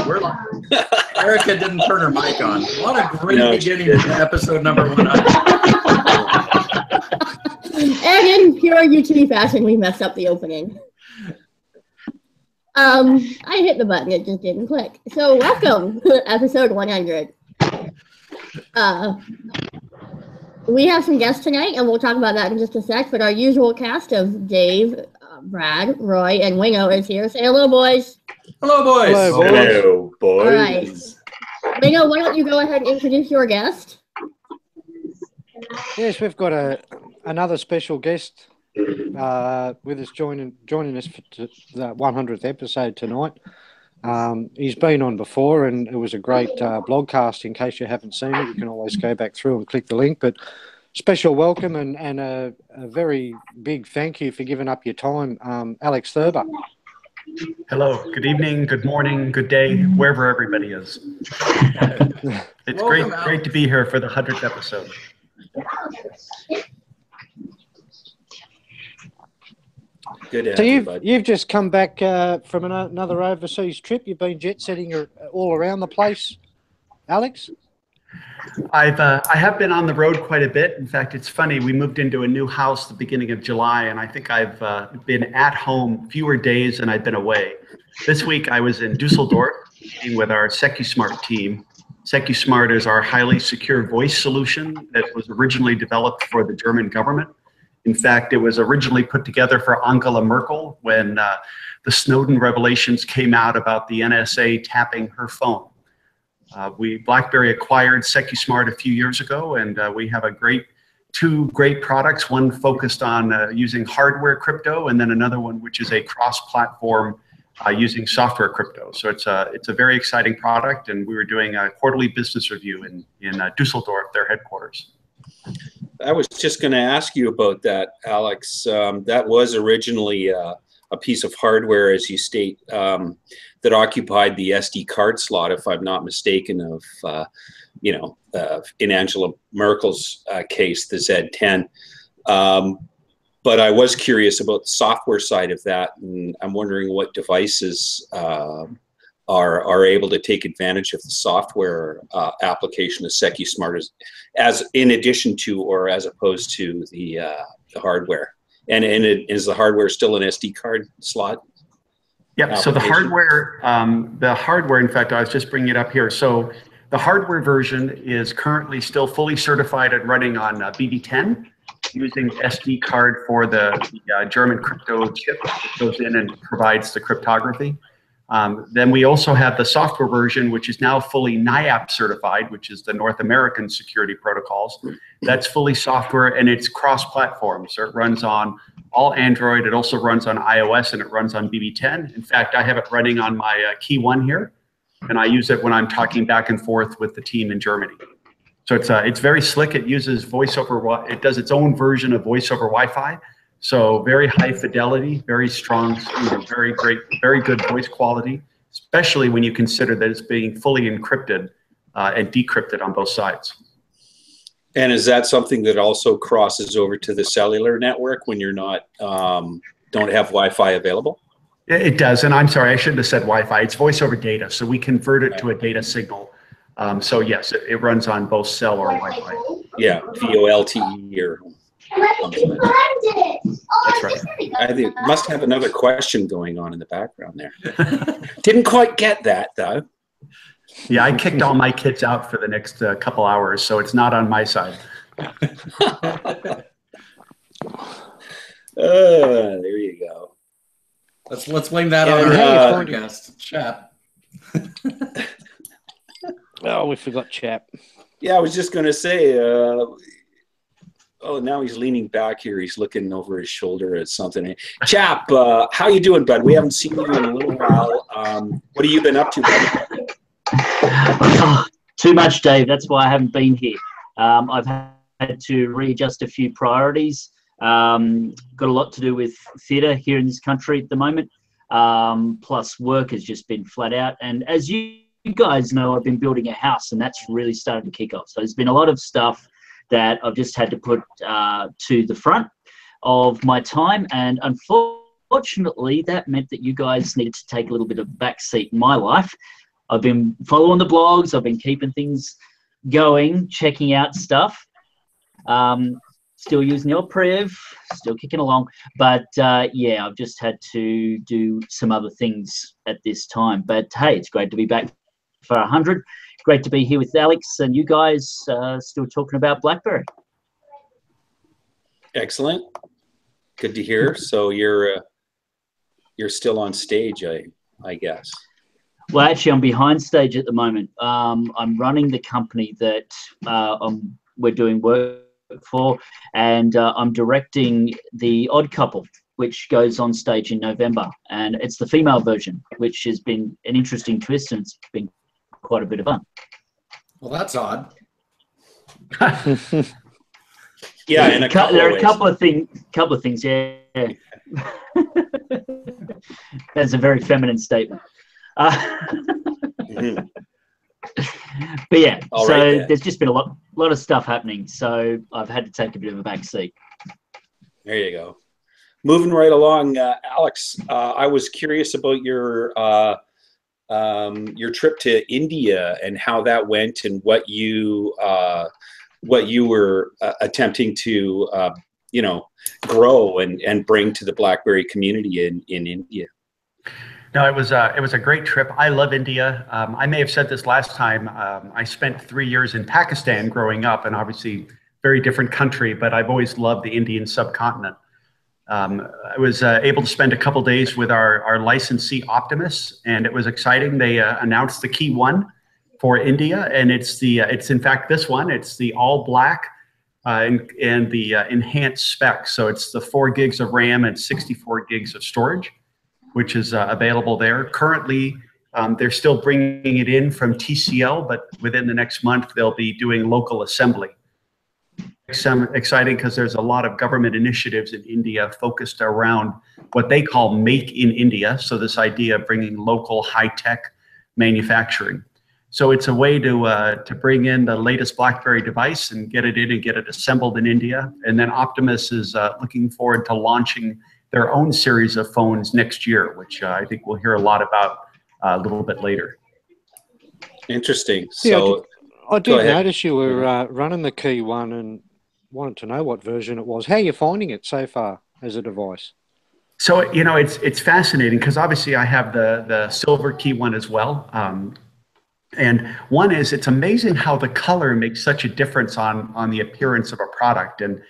We're live. Erica didn't turn her mic on. What a great beginning to episode number 100. And in pure UTB fashion, we messed up the opening. I hit the button, it just didn't click. So welcome to episode 100. We have some guests tonight, and we'll talk about that in just a sec, but our usual cast of Dave, Brad, Roy, and Wingo is here. Say hello, boys. Hello, boys. Hello, boys. All right. Wingo, why don't you go ahead and introduce your guest? Yes, we've got another special guest with us joining us for the 100th episode tonight. He's been on before, and it was a great blogcast. In case you haven't seen it, you can always go back through and click the link. But special welcome and a very big thank you for giving up your time, Alex Thurber. Hello, good evening, good morning, good day, wherever everybody is. It's great to be here for the 100th episode. Good. So you've just come back from another overseas trip. You've been jet setting all around the place, Alex. I have been on the road quite a bit. In fact, it's funny. We moved into a new house the beginning of July, and I think I've been at home fewer days than I've been away. This week I was in Dusseldorf meeting with our SecuSmart team. SecuSmart is our highly secure voice solution that was originally developed for the German government. In fact, it was originally put together for Angela Merkel when the Snowden revelations came out about the NSA tapping her phone. BlackBerry acquired SecuSmart a few years ago, and we have two great products, one focused on using hardware crypto, and then another one which is a cross-platform using software crypto. So it's a very exciting product, and we were doing a quarterly business review in Dusseldorf, their headquarters. I was just going to ask you about that, Alex. That was originally a piece of hardware, as you state, that occupied the SD card slot, if I'm not mistaken, of, in Angela Merkel's case, the Z10. But I was curious about the software side of that, and I'm wondering what devices are able to take advantage of the software application of SecuSmart as in addition to or as opposed to the hardware. And is the hardware still an SD card slot? Yep. So the hardware, in fact, I was just bringing it up here. So the hardware version is currently still fully certified and running on BB10 using SD card for the German crypto chip that goes in and provides the cryptography. Then we also have the software version, which is now fully NIAP certified, which is the North American security protocols. That's fully software, and it's cross-platform. So it runs on all Android. It also runs on iOS, and it runs on BB10. In fact, I have it running on my Key 1 here, and I use it when I'm talking back and forth with the team in Germany. So it's very slick. It uses voice over. It does its own version of voice over Wi-Fi. So very high fidelity, very strong, very great, very good voice quality, especially when you consider that it's being fully encrypted and decrypted on both sides. And is that something that also crosses over to the cellular network when you're not, don't have Wi-Fi available? It does, and I'm sorry, I shouldn't have said Wi-Fi. It's voice over data, so we convert it to a data signal. So yes, it runs on both cell or Wi-Fi. Yeah, VoLTE or... That's right. I think must have another question going on in the background there. Didn't quite get that though. Yeah, I kicked all my kids out for the next couple hours, so it's not on my side. There you go. Let's blame that on our podcast, Chap. Oh, we forgot Chap. Yeah, I was just going to say. Oh, now he's leaning back here. He's looking over his shoulder at something. Chap, how you doing, bud? We haven't seen you in a little while. What have you been up to, buddy? Oh, too much, Dave. That's why I haven't been here. I've had to readjust a few priorities. Got a lot to do with theatre here in this country at the moment. Plus, work has just been flat out. And as you guys know, I've been building a house, and that's really started to kick off. So there's been a lot of stuff that I've just had to put to the front of my time, and unfortunately that meant that you guys needed to take a little bit of backseat in my life. I've been following the blogs. I've been keeping things going, checking out stuff. Still using the old Priv, still kicking along. But yeah, I've just had to do some other things at this time. But hey, it's great to be back for 100. Great to be here with Alex and you guys still talking about BlackBerry. Excellent. Good to hear. So you're still on stage, I guess. Well, actually, I'm behind stage at the moment. I'm running the company that we're doing work for, and I'm directing The Odd Couple, which goes on stage in November, and it's the female version, which has been an interesting twist, and it's been quite a bit of fun. Well, that's odd. Yeah, in a couple there of are ways. couple of things. Yeah, that's a very feminine statement. Mhm. But yeah, All so right, then. there's just been a lot of stuff happening, so I've had to take a bit of a back seat. There you go. Moving right along, Alex, I was curious about your trip to India and how that went, and what you were attempting to grow and bring to the BlackBerry community in India. No, it was a great trip. I love India. I may have said this last time. I spent 3 years in Pakistan growing up, and obviously very different country, but I've always loved the Indian subcontinent. I was able to spend a couple days with our licensee Optimus, and it was exciting. They announced the Key 1 for India, and it's in fact this one. It's the all black and the enhanced specs. So it's the 4 gigs of RAM and 64 gigs of storage, which is available there. Currently, they're still bringing it in from TCL, but within the next month, they'll be doing local assembly. Exciting because there's a lot of government initiatives in India focused around what they call Make in India. So this idea of bringing local high-tech manufacturing. So it's a way to bring in the latest BlackBerry device and get it in and get it assembled in India. And then Optimus is looking forward to launching their own series of phones next year, which I think we'll hear a lot about a little bit later. Interesting. Yeah, So I did notice you were running the Key 1 and wanted to know what version it was. How are you finding it so far as a device? So, it's fascinating because obviously I have the silver Key 1 as well. And one is, it's amazing how the color makes such a difference on the appearance of a product. And,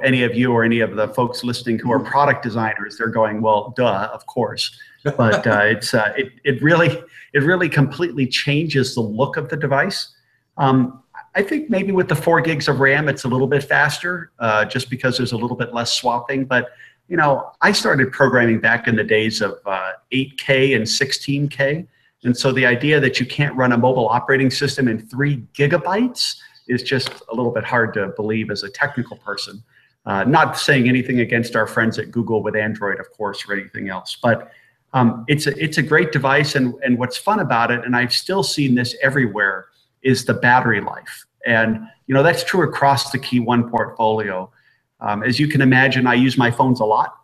any of you or any of the folks listening who are product designers, they're going, well, duh, of course. But it really completely changes the look of the device. I think maybe with the 4 gigs of RAM, it's a little bit faster, just because there's a little bit less swapping. But, I started programming back in the days of 8K and 16K. And so the idea that you can't run a mobile operating system in 3 gigabytes is just a little bit hard to believe as a technical person. Not saying anything against our friends at Google with Android, of course, or anything else. But it's a great device. And what's fun about it, and I've still seen this everywhere, is the battery life. And, that's true across the Key 1 portfolio. As you can imagine, I use my phones a lot,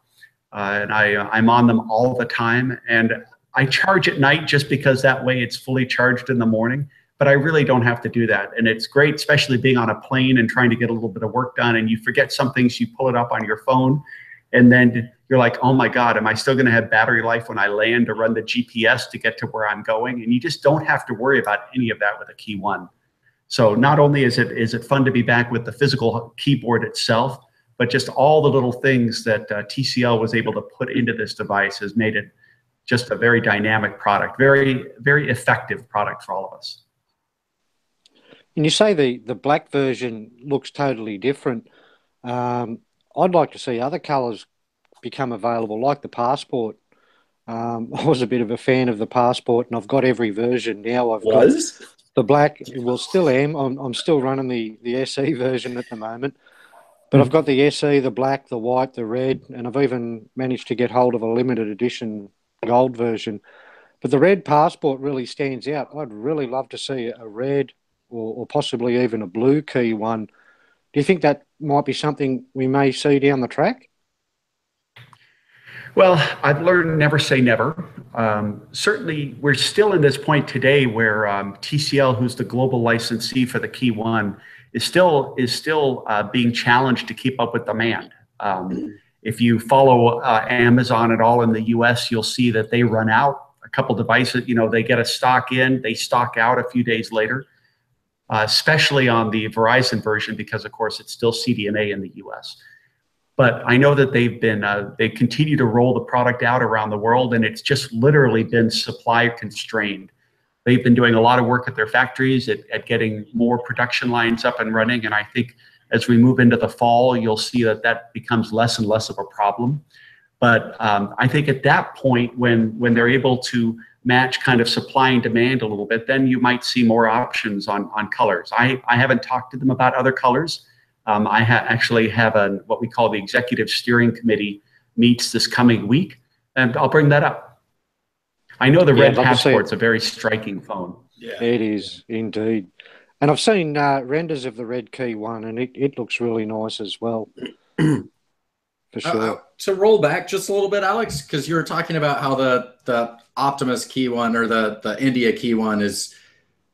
and I'm on them all the time. And I charge at night just because that way it's fully charged in the morning, but I really don't have to do that. And it's great, especially being on a plane and trying to get a little bit of work done, and you forget some things, you pull it up on your phone, and then you're like, oh my God, am I still gonna have battery life when I land to run the GPS to get to where I'm going? And you just don't have to worry about any of that with a Key 1. So not only is it fun to be back with the physical keyboard itself, but just all the little things that TCL was able to put into this device has made it just a very dynamic product, very, very effective product for all of us. And you say the black version looks totally different. I'd like to see other colours become available, like the Passport. I was a bit of a fan of the Passport, and I've got every version now. I've got the black. Well, still am. I'm still running the SE version at the moment. But I've got the SE, the black, the white, the red, and I've even managed to get hold of a limited edition gold version. But the red Passport really stands out. I'd really love to see a red or possibly even a blue Key 1. Do you think that might be something we may see down the track? Well, I've learned never say never. Certainly, we're still in this point today where TCL, who's the global licensee for the Key 1, is still being challenged to keep up with demand. If you follow Amazon at all in the US, you'll see that they run out a couple devices. They get a stock in, they stock out a few days later, especially on the Verizon version, because of course it's still CDMA in the US. But I know that they continue to roll the product out around the world, and it's just literally been supply constrained. They've been doing a lot of work at their factories at getting more production lines up and running. And I think as we move into the fall, you'll see that becomes less and less of a problem. But I think at that point, when they're able to match kind of supply and demand a little bit, then you might see more options on colors. I haven't talked to them about other colors. I actually have what we call the Executive Steering Committee meets this coming week, and I'll bring that up. I know the Red Passport's a very striking phone. Yeah, it is indeed. And I've seen renders of the Red Key 1, and it looks really nice as well. For sure. To roll back just a little bit, Alex, because you were talking about how the Optimus Key 1 or the India Key 1 is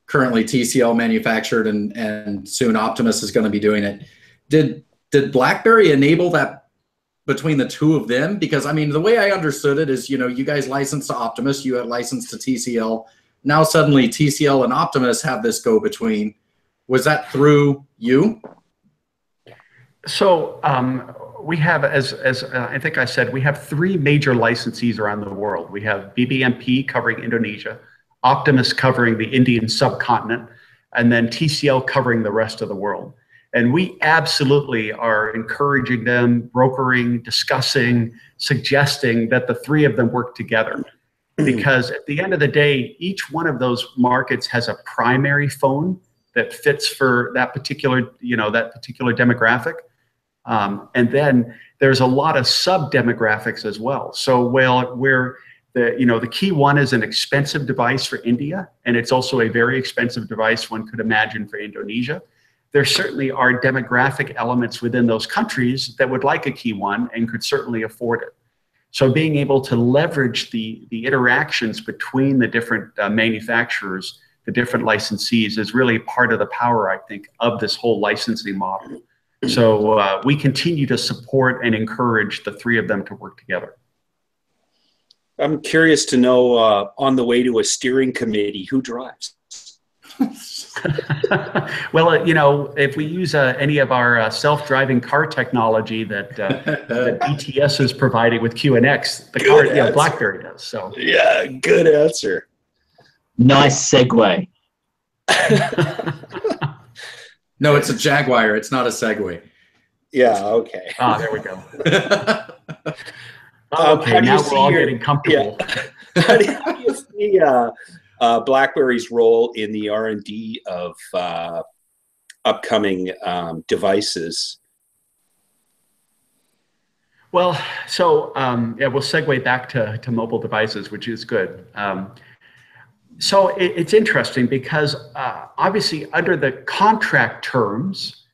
currently TCL manufactured, and soon Optimus is going to be doing it. Did BlackBerry enable that between the two of them? Because I mean, the way I understood it is, you guys licensed to Optimus, you had licensed to TCL. Now suddenly TCL and Optimus have this go-between. Was that through you? So we have, as I think I said, we have 3 major licensees around the world. We have BBMP covering Indonesia, Optimus covering the Indian subcontinent, and then TCL covering the rest of the world. And we absolutely are encouraging them, brokering, discussing, suggesting that the 3 of them work together. Because at the end of the day, each one of those markets has a primary phone that fits for that particular, demographic. And then there's a lot of sub-demographics as well. So the Key 1 is an expensive device for India, and it's also a very expensive device one could imagine for Indonesia. There certainly are demographic elements within those countries that would like a Key 1 and could certainly afford it. So being able to leverage the interactions between the different manufacturers, the different licensees, is really part of the power, I think, of this whole licensing model. So we continue to support and encourage the 3 of them to work together. I'm curious to know, on the way to a steering committee, who drives? Well, if we use any of our self-driving car technology that BTS is providing with QNX, the car, BlackBerry does. So yeah, good answer. Nice segue. No, it's a Jaguar. It's not a Segway. Yeah. Okay. There we go. Okay, now we're all getting comfortable. Yeah. How do you see BlackBerry's role in the R&D of upcoming devices? Well, so we'll segue back to mobile devices, which is good. So it's interesting because obviously under the contract terms,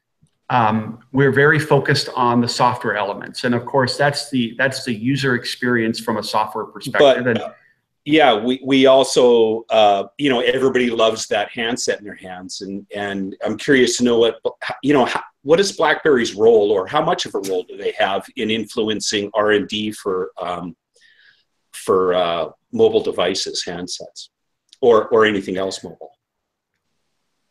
we're very focused on the software elements, and of course that's the user experience from a software perspective. Yeah, we also, everybody loves that handset in their hands, and I'm curious to know what is BlackBerry's role, or how much of a role do they have in influencing R&D for mobile devices, handsets, or anything else mobile?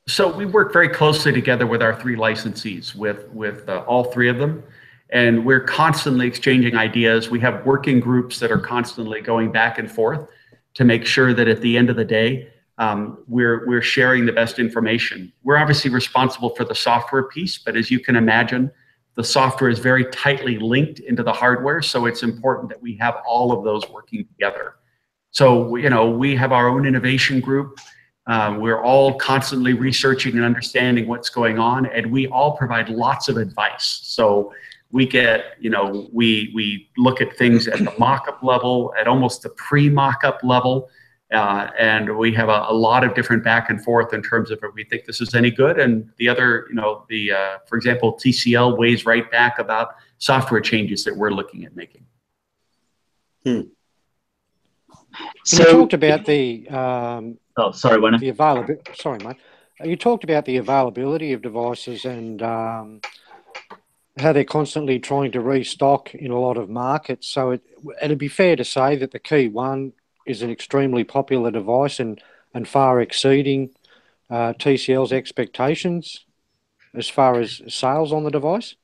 So we work very closely together with our 3 licensees, with all 3 of them. And we're constantly exchanging ideas. We have working groups that are constantly going back and forth to make sure that at the end of the day, we're sharing the best information. We're obviously responsible for the software piece, but as you can imagine, the software is very tightly linked into the hardware. So it's important that we have all of those working together. So, we have our own innovation group. We're all constantly researching and understanding what's going on, and we all provide lots of advice. So we get, we look at things at the mock-up level, at almost the pre-mock-up level, and we have a lot of different back and forth in terms of if we think this is any good, and the other, for example, TCL weighs right back about software changes that we're looking at making. So you talked about the oh, sorry, Wenner. the availability. Sorry, mate. You talked about the availability of devices and how they're constantly trying to restock in a lot of markets. So it'd be fair to say that the Key One is an extremely popular device and far exceeding TCL's expectations as far as sales on the device.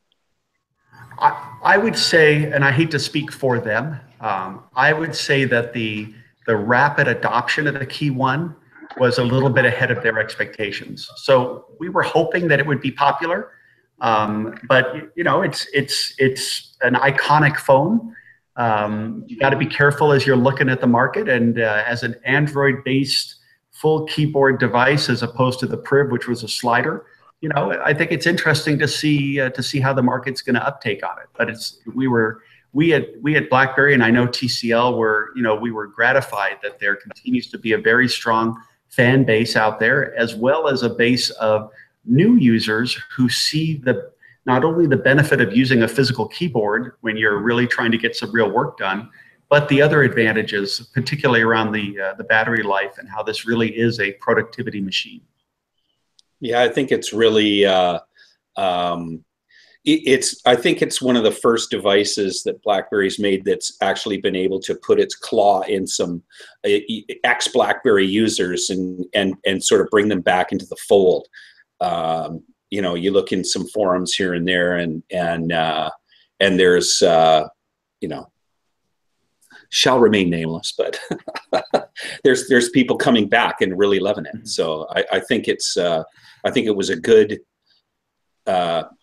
I would say, and I hate to speak for them, I would say that the rapid adoption of the Key One was a little bit ahead of their expectations. So we were hoping that it would be popular, but you know, it's an iconic phone. You got to be careful as you're looking at the market, and as an Android-based full keyboard device as opposed to the Priv, which was a slider. You know, I think it's interesting to see how the market's going to uptake on it. But we at BlackBerry, and I know TCL we were gratified that there continues to be a very strong fan base out there, as well as a base of new users who see not only the benefit of using a physical keyboard when you're really trying to get some real work done, but the other advantages, particularly around the battery life and how this really is a productivity machine. Yeah, I think it's really, I think it's one of the first devices that BlackBerry's made that's actually been able to put its claw in some ex-BlackBerry users and sort of bring them back into the fold. You know, you look in some forums here and there, and there's, you know, shall remain nameless, but there's people coming back and really loving it. So I think it's I think it was a good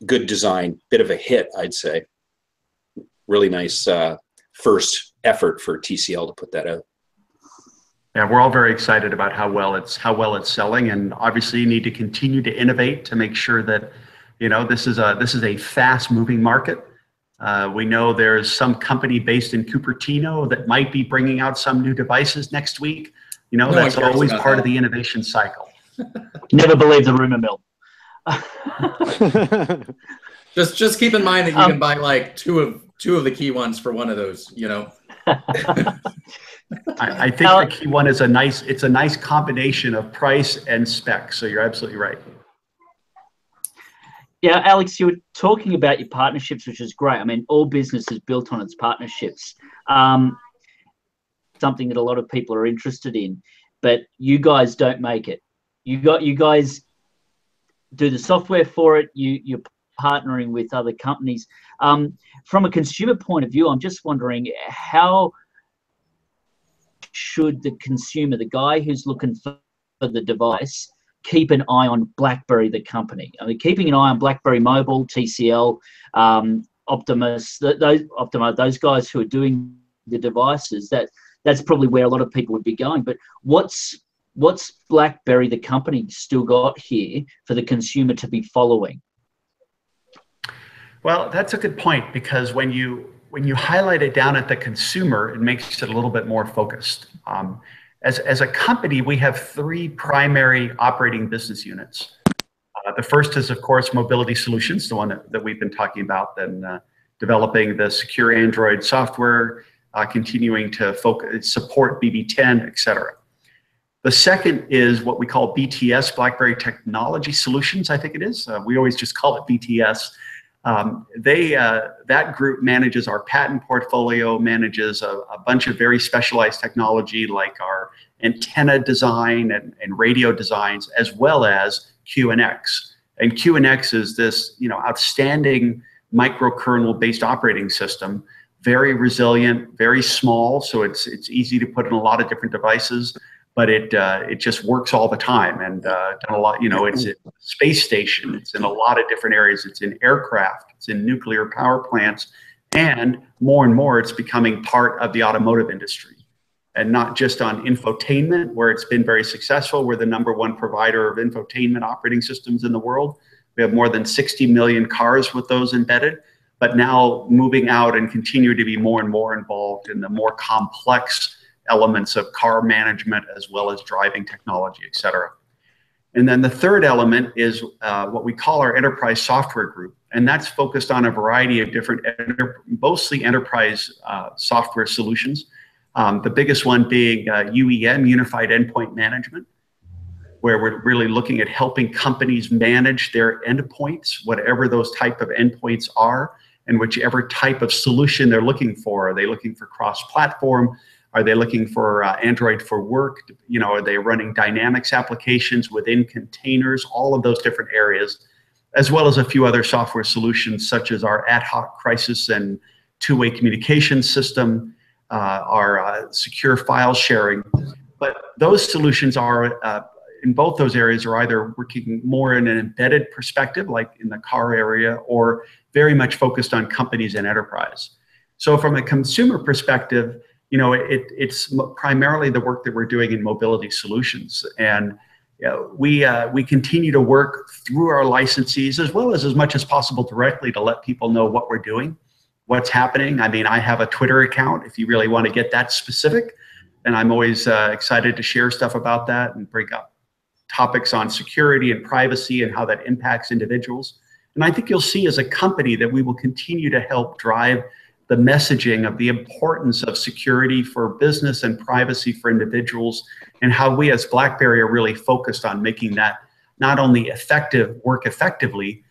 design, bit of a hit, I'd say. Really nice first effort for TCL to put that out. Yeah, we're all very excited about how well it's selling, and obviously you need to continue to innovate to make sure that, you know, this is a fast-moving market. We know there's some company based in Cupertino that might be bringing out some new devices next week. You know, that's always part of the innovation cycle. Never believe the rumor mill. Just keep in mind that you can buy like two of the Key Ones for one of those, you know. I think the Key One is a nice combination of price and specs. So you're absolutely right. Yeah, Alex, you were talking about your partnerships, which is great. I mean, all business is built on its partnerships. Something that a lot of people are interested in, but you guys don't make it. You guys do the software for it. You're partnering with other companies. From a consumer point of view, I'm just wondering, how should the consumer, the guy who's looking for the device, keep an eye on BlackBerry, the company? I mean, keeping an eye on BlackBerry Mobile, TCL, Optimus, those guys who are doing the devices, that's probably where a lot of people would be going. But what's BlackBerry, the company, still got here for the consumer to be following? Well, that's a good point, because when you highlight it down at the consumer, it makes it a little bit more focused. As a company, we have three primary operating business units. The first is, of course, Mobility Solutions, the one that we've been talking about, and developing the secure Android software, continuing to support BB10, et cetera. The second is what we call BTS, BlackBerry Technology Solutions, I think it is. We always just call it BTS. That group manages our patent portfolio, manages a bunch of very specialized technology like our antenna design and radio designs, as well as QNX. And QNX is this, you know, outstanding microkernel-based operating system, very resilient, very small, so it's easy to put in a lot of different devices. But it just works all the time, and done a lot. You know, it's in a space station, it's in a lot of different areas. It's in aircraft, it's in nuclear power plants, and more it's becoming part of the automotive industry, and not just on infotainment, where it's been very successful. We're the #1 provider of infotainment operating systems in the world. We have more than 60 million cars with those embedded, but now moving out and continue to be more and more involved in the more complex elements of car management, as well as driving technology, et cetera. And then the third element is what we call our enterprise software group. And that's focused on a variety of different, mostly enterprise software solutions. The biggest one being UEM, Unified Endpoint Management, where we're really looking at helping companies manage their endpoints, whatever those type of endpoints are, and whichever type of solution they're looking for. Are they looking for cross-platform? Are they looking for Android for work? You know, are they running Dynamics applications within containers? All of those different areas, as well as a few other software solutions such as our ad hoc crisis and two-way communication system, our secure file sharing. But those solutions are, in both those areas, are either working more in an embedded perspective, like in the car area, or very much focused on companies and enterprise. So from a consumer perspective, you know, it's primarily the work that we're doing in mobility solutions. And we continue to work through our licensees as well as much as possible directly to let people know what we're doing, what's happening. I mean, I have a Twitter account if you really want to get that specific. And I'm always excited to share stuff about that and bring up topics on security and privacy and how that impacts individuals. And I think you'll see as a company that we will continue to help drive the messaging of the importance of security for business and privacy for individuals, and how we as BlackBerry are really focused on making that not only work effectively,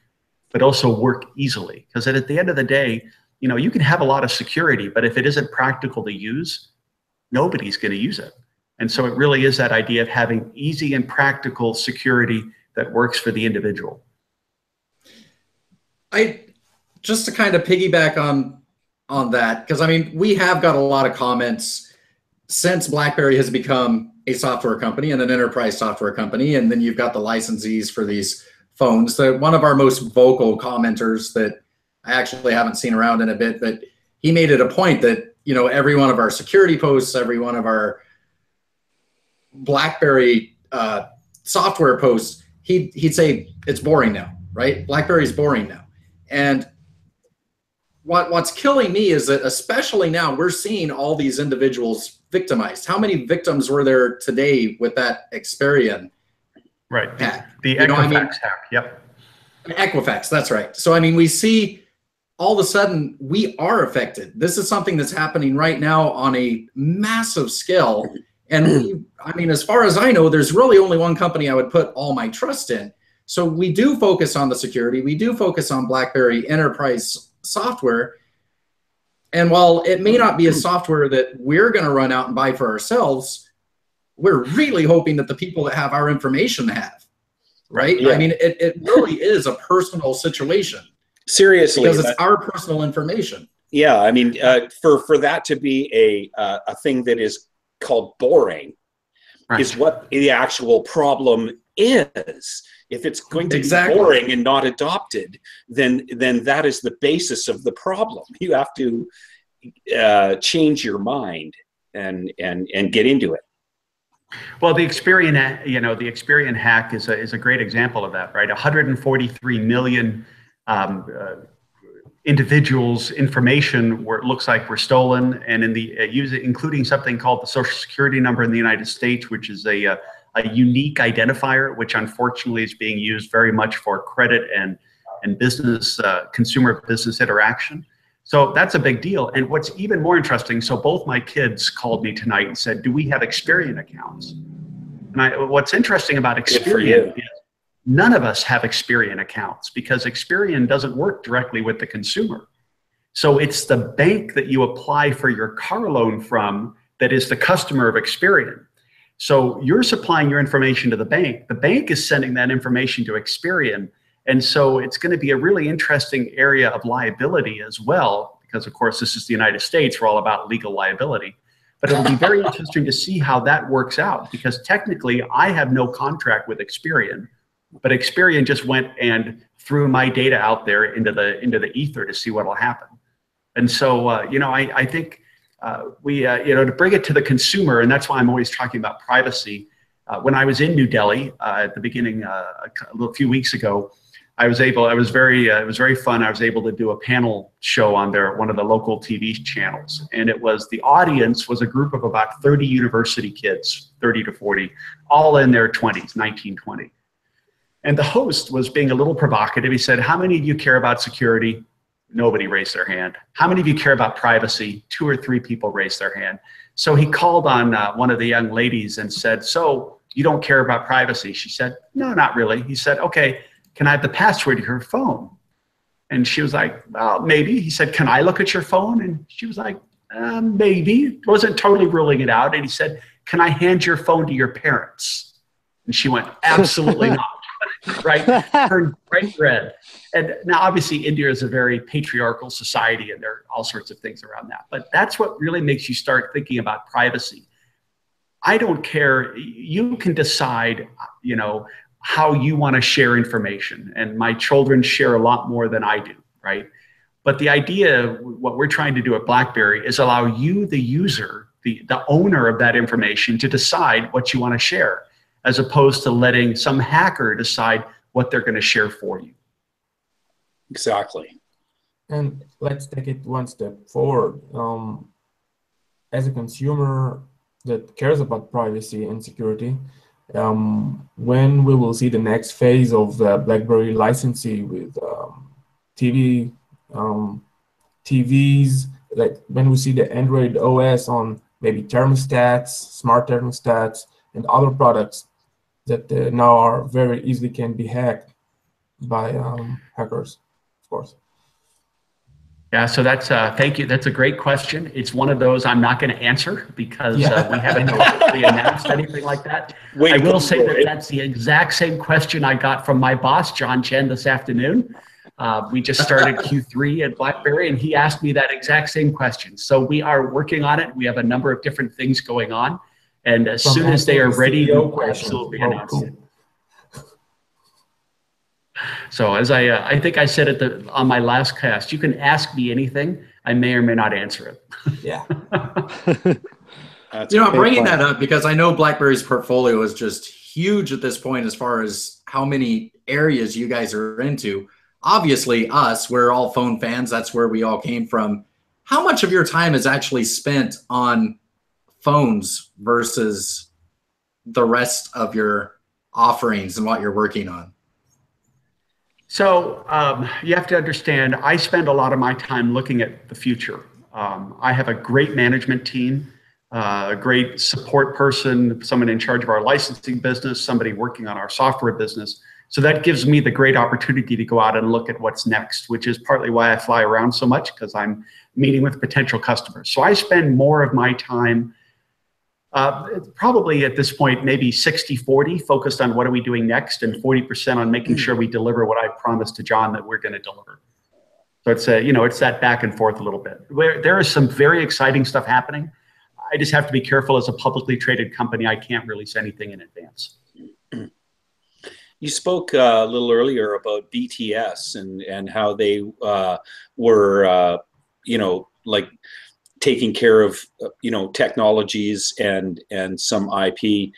but also work easily. Because at the end of the day, you know, you can have a lot of security, but if it isn't practical to use, nobody's going to use it. And so it really is that idea of having easy and practical security that works for the individual. Just to kind of piggyback on that, because I mean, we have got a lot of comments since BlackBerry has become a software company and an enterprise software company, and then you've got the licensees for these phones. One of our most vocal commenters that I actually haven't seen around in a bit, but he made it a point that, you know, every one of our security posts, every one of our BlackBerry software posts, he'd say it's boring now, right? BlackBerry's boring now. And what's killing me is that especially now we're seeing all these individuals victimized. How many victims were there today with that Experian? Right. Hack? The Equifax hack. Yep. Equifax. That's right. So, I mean, we see all of a sudden we are affected. This is something that's happening right now on a massive scale. And I mean, as far as I know, there's really only one company I would put all my trust in. So we do focus on the security. We do focus on BlackBerry enterprise software. And while it may not be a software that we're going to run out and buy for ourselves, we're really hoping that the people that have our information have, right? Yeah. I mean, it really is a personal situation. Seriously. Because it's our personal information. Yeah, I mean, for that to be a thing that is called boring, right, is what the actual problem is. If it's going to be boring and not adopted, then that is the basis of the problem. You have to change your mind and get into it. Well, the Experian, you know, the Experian hack is a great example of that, right? 143 million individuals' information looks like were stolen, and in the including something called the Social Security number in the United States, which is a unique identifier, which unfortunately is being used very much for credit and business, consumer business interaction. So that's a big deal. And what's even more interesting, so both my kids called me tonight and said, do we have Experian accounts? And what's interesting about Experian is none of us have Experian accounts, because Experian doesn't work directly with the consumer. So it's the bank that you apply for your car loan from that is the customer of Experian. So you're supplying your information to the bank is sending that information to Experian. And so it's going to be a really interesting area of liability as well, because of course this is the United States, we're all about legal liability. But it'll be very interesting to see how that works out, because technically I have no contract with Experian, but Experian just went and threw my data out there into the ether to see what will happen. And so, you know, I think you know, to bring it to the consumer, and that's why I'm always talking about privacy. When I was in New Delhi at the beginning, a few weeks ago, it was very fun. I was able to do a panel show on one of the local TV channels. And the audience was a group of about 30 university kids, 30 to 40, all in their 20s, 19, 20. And the host was being a little provocative. He said, how many of you care about security? Nobody raised their hand. How many of you care about privacy? 2 or 3 people raised their hand. So he called on one of the young ladies and said, so you don't care about privacy? She said, no, not really. He said, okay, can I have the password to your phone? And she was like, well, maybe. He said, can I look at your phone? And she was like, maybe. Wasn't totally ruling it out. And he said, can I hand your phone to your parents? And she went, absolutely not. Right? Turned bright red. And now, obviously, India is a very patriarchal society, and there are all sorts of things around that. But that's what really makes you start thinking about privacy. I don't care. You can decide, you know, how you want to share information. And my children share a lot more than I do, right? But the idea, what we're trying to do at BlackBerry, is allow you, the user, the owner of that information, to decide what you want to share, as opposed to letting some hacker decide what they're going to share for you. Exactly. And let's take it one step forward. As a consumer that cares about privacy and security, when we will see the next phase of the BlackBerry licensing with TVs, like when we see the Android OS on maybe thermostats, smart thermostats, and other products that now are very easily can be hacked by hackers, of course. Yeah, so that's thank you. That's a great question. It's one of those I'm not going to answer because we haven't officially announced anything like that. I will say that that's the exact same question I got from my boss, John Chen, this afternoon. We just started Q3 at BlackBerry, and he asked me that exact same question. So we are working on it. We have a number of different things going on, and as soon as they are ready, we'll absolutely announce it. So as I think I said on my last cast, you can ask me anything. I may or may not answer it. Yeah. You know, I'm bringing that up because I know BlackBerry's portfolio is just huge at this point as far as how many areas you guys are into. Obviously, we're all phone fans. That's where we all came from. How much of your time is actually spent on phones versus the rest of your offerings and what you're working on? So you have to understand, I spend a lot of my time looking at the future. I have a great management team, a great support person, someone in charge of our licensing business, somebody working on our software business. So that gives me the great opportunity to go out and look at what's next, which is partly why I fly around so much, because I'm meeting with potential customers. So I spend more of my time, probably at this point, maybe 60-40, focused on what are we doing next, and 40% on making sure we deliver what I promised to John that we're going to deliver. So it's it's that back and forth a little bit. There is some very exciting stuff happening. I just have to be careful as a publicly traded company. I can't release anything in advance. You spoke a little earlier about BTS and how they were, like taking care of, technologies and some IP.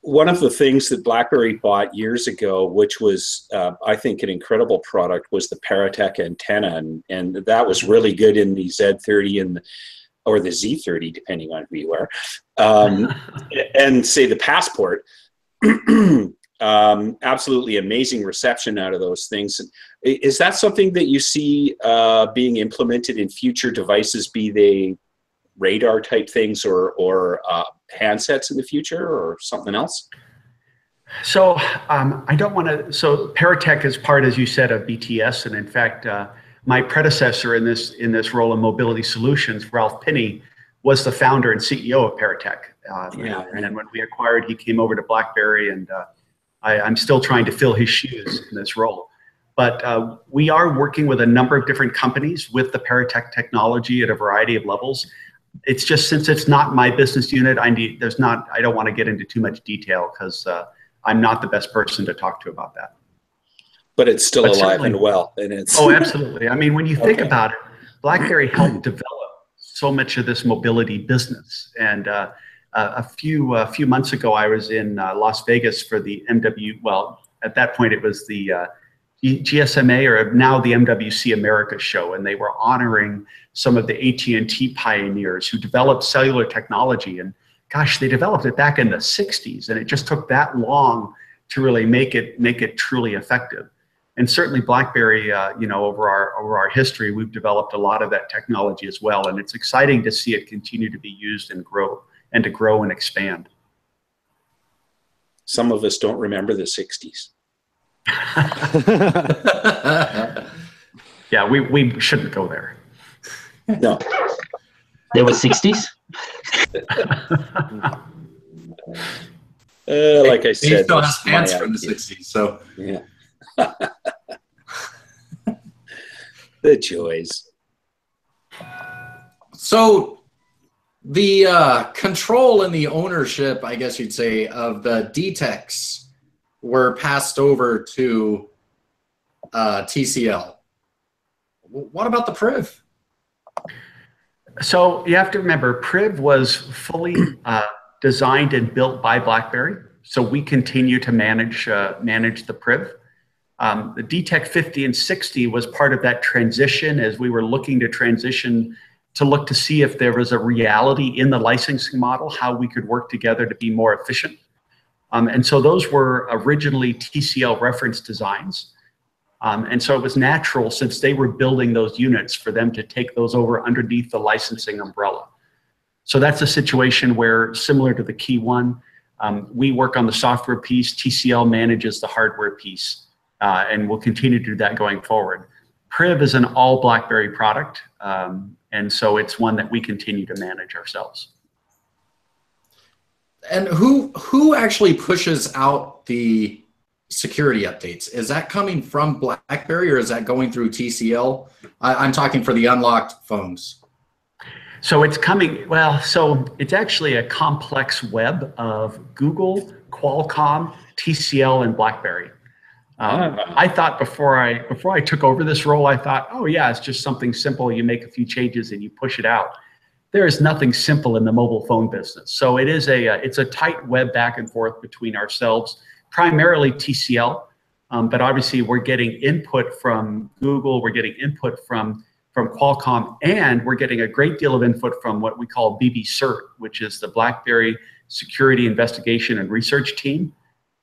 One of the things that BlackBerry bought years ago, which was, I think, an incredible product, was the Paratech antenna. And that was really good in the Z30 or the Z30, depending on who you are, and say the Passport. Absolutely amazing reception out of those things. Is that something that you see being implemented in future devices, be they radar type things or handsets in the future, or something else? So I don't want to. So Paratech is part, as you said, of BTS, and in fact, my predecessor in this role in mobility solutions, Ralph Pinney, was the founder and CEO of Paratech. And then when we acquired, he came over to BlackBerry, and I'm still trying to fill his shoes in this role. But we are working with a number of different companies with the Paratech technology at a variety of levels. It's just, since it's not my business unit, I don't want to get into too much detail because I'm not the best person to talk to about that. But it's still alive and well, and it's. Oh, absolutely. I mean, when you think about it, BlackBerry helped develop so much of this mobility business. And a few months ago, I was in Las Vegas for the well, at that point it was the GSMA, or now the MWC America show, and they were honoring some of the AT&T pioneers who developed cellular technology. And gosh, they developed it back in the 60s, and it just took that long to really make it truly effective. And certainly BlackBerry, over our history, we've developed a lot of that technology as well. And it's exciting to see it continue to be used and grow and expand. Some of us don't remember the 60s. Yeah, we shouldn't go there. No. There were 60s? Like I said, he still has pants from the 60s, so. Yeah. The joys. So the control and the ownership, I guess you'd say, of the DTECs were passed over to TCL. What about the PRIV? So you have to remember, PRIV was fully designed and built by BlackBerry. So we continue to manage the PRIV. The DTEC 50 and 60 was part of that transition as we were looking to transition to look to see if there was a reality in the licensing model, how we could work together to be more efficient. And so those were originally TCL reference designs. And so it was natural, since they were building those units, for them to take those over underneath the licensing umbrella. So that's a situation where, similar to the Key One, we work on the software piece, TCL manages the hardware piece, and we'll continue to do that going forward. PRIV is an all BlackBerry product, and so it's one that we continue to manage ourselves. And who actually pushes out the security updates? Is that coming from BlackBerry, or is that going through TCL? I'm talking for the unlocked phones. So it's coming, well, so it's actually a complex web of Google, Qualcomm, TCL, and BlackBerry. I thought before I took over this role, I thought, oh yeah, it's just something simple. You make a few changes and you push it out. There is nothing simple in the mobile phone business. So it is it's a tight web back and forth between ourselves, primarily TCL, but obviously we're getting input from Google, we're getting input from Qualcomm, and we're getting a great deal of input from what we call BB-CERT, which is the BlackBerry Security Investigation and Research Team.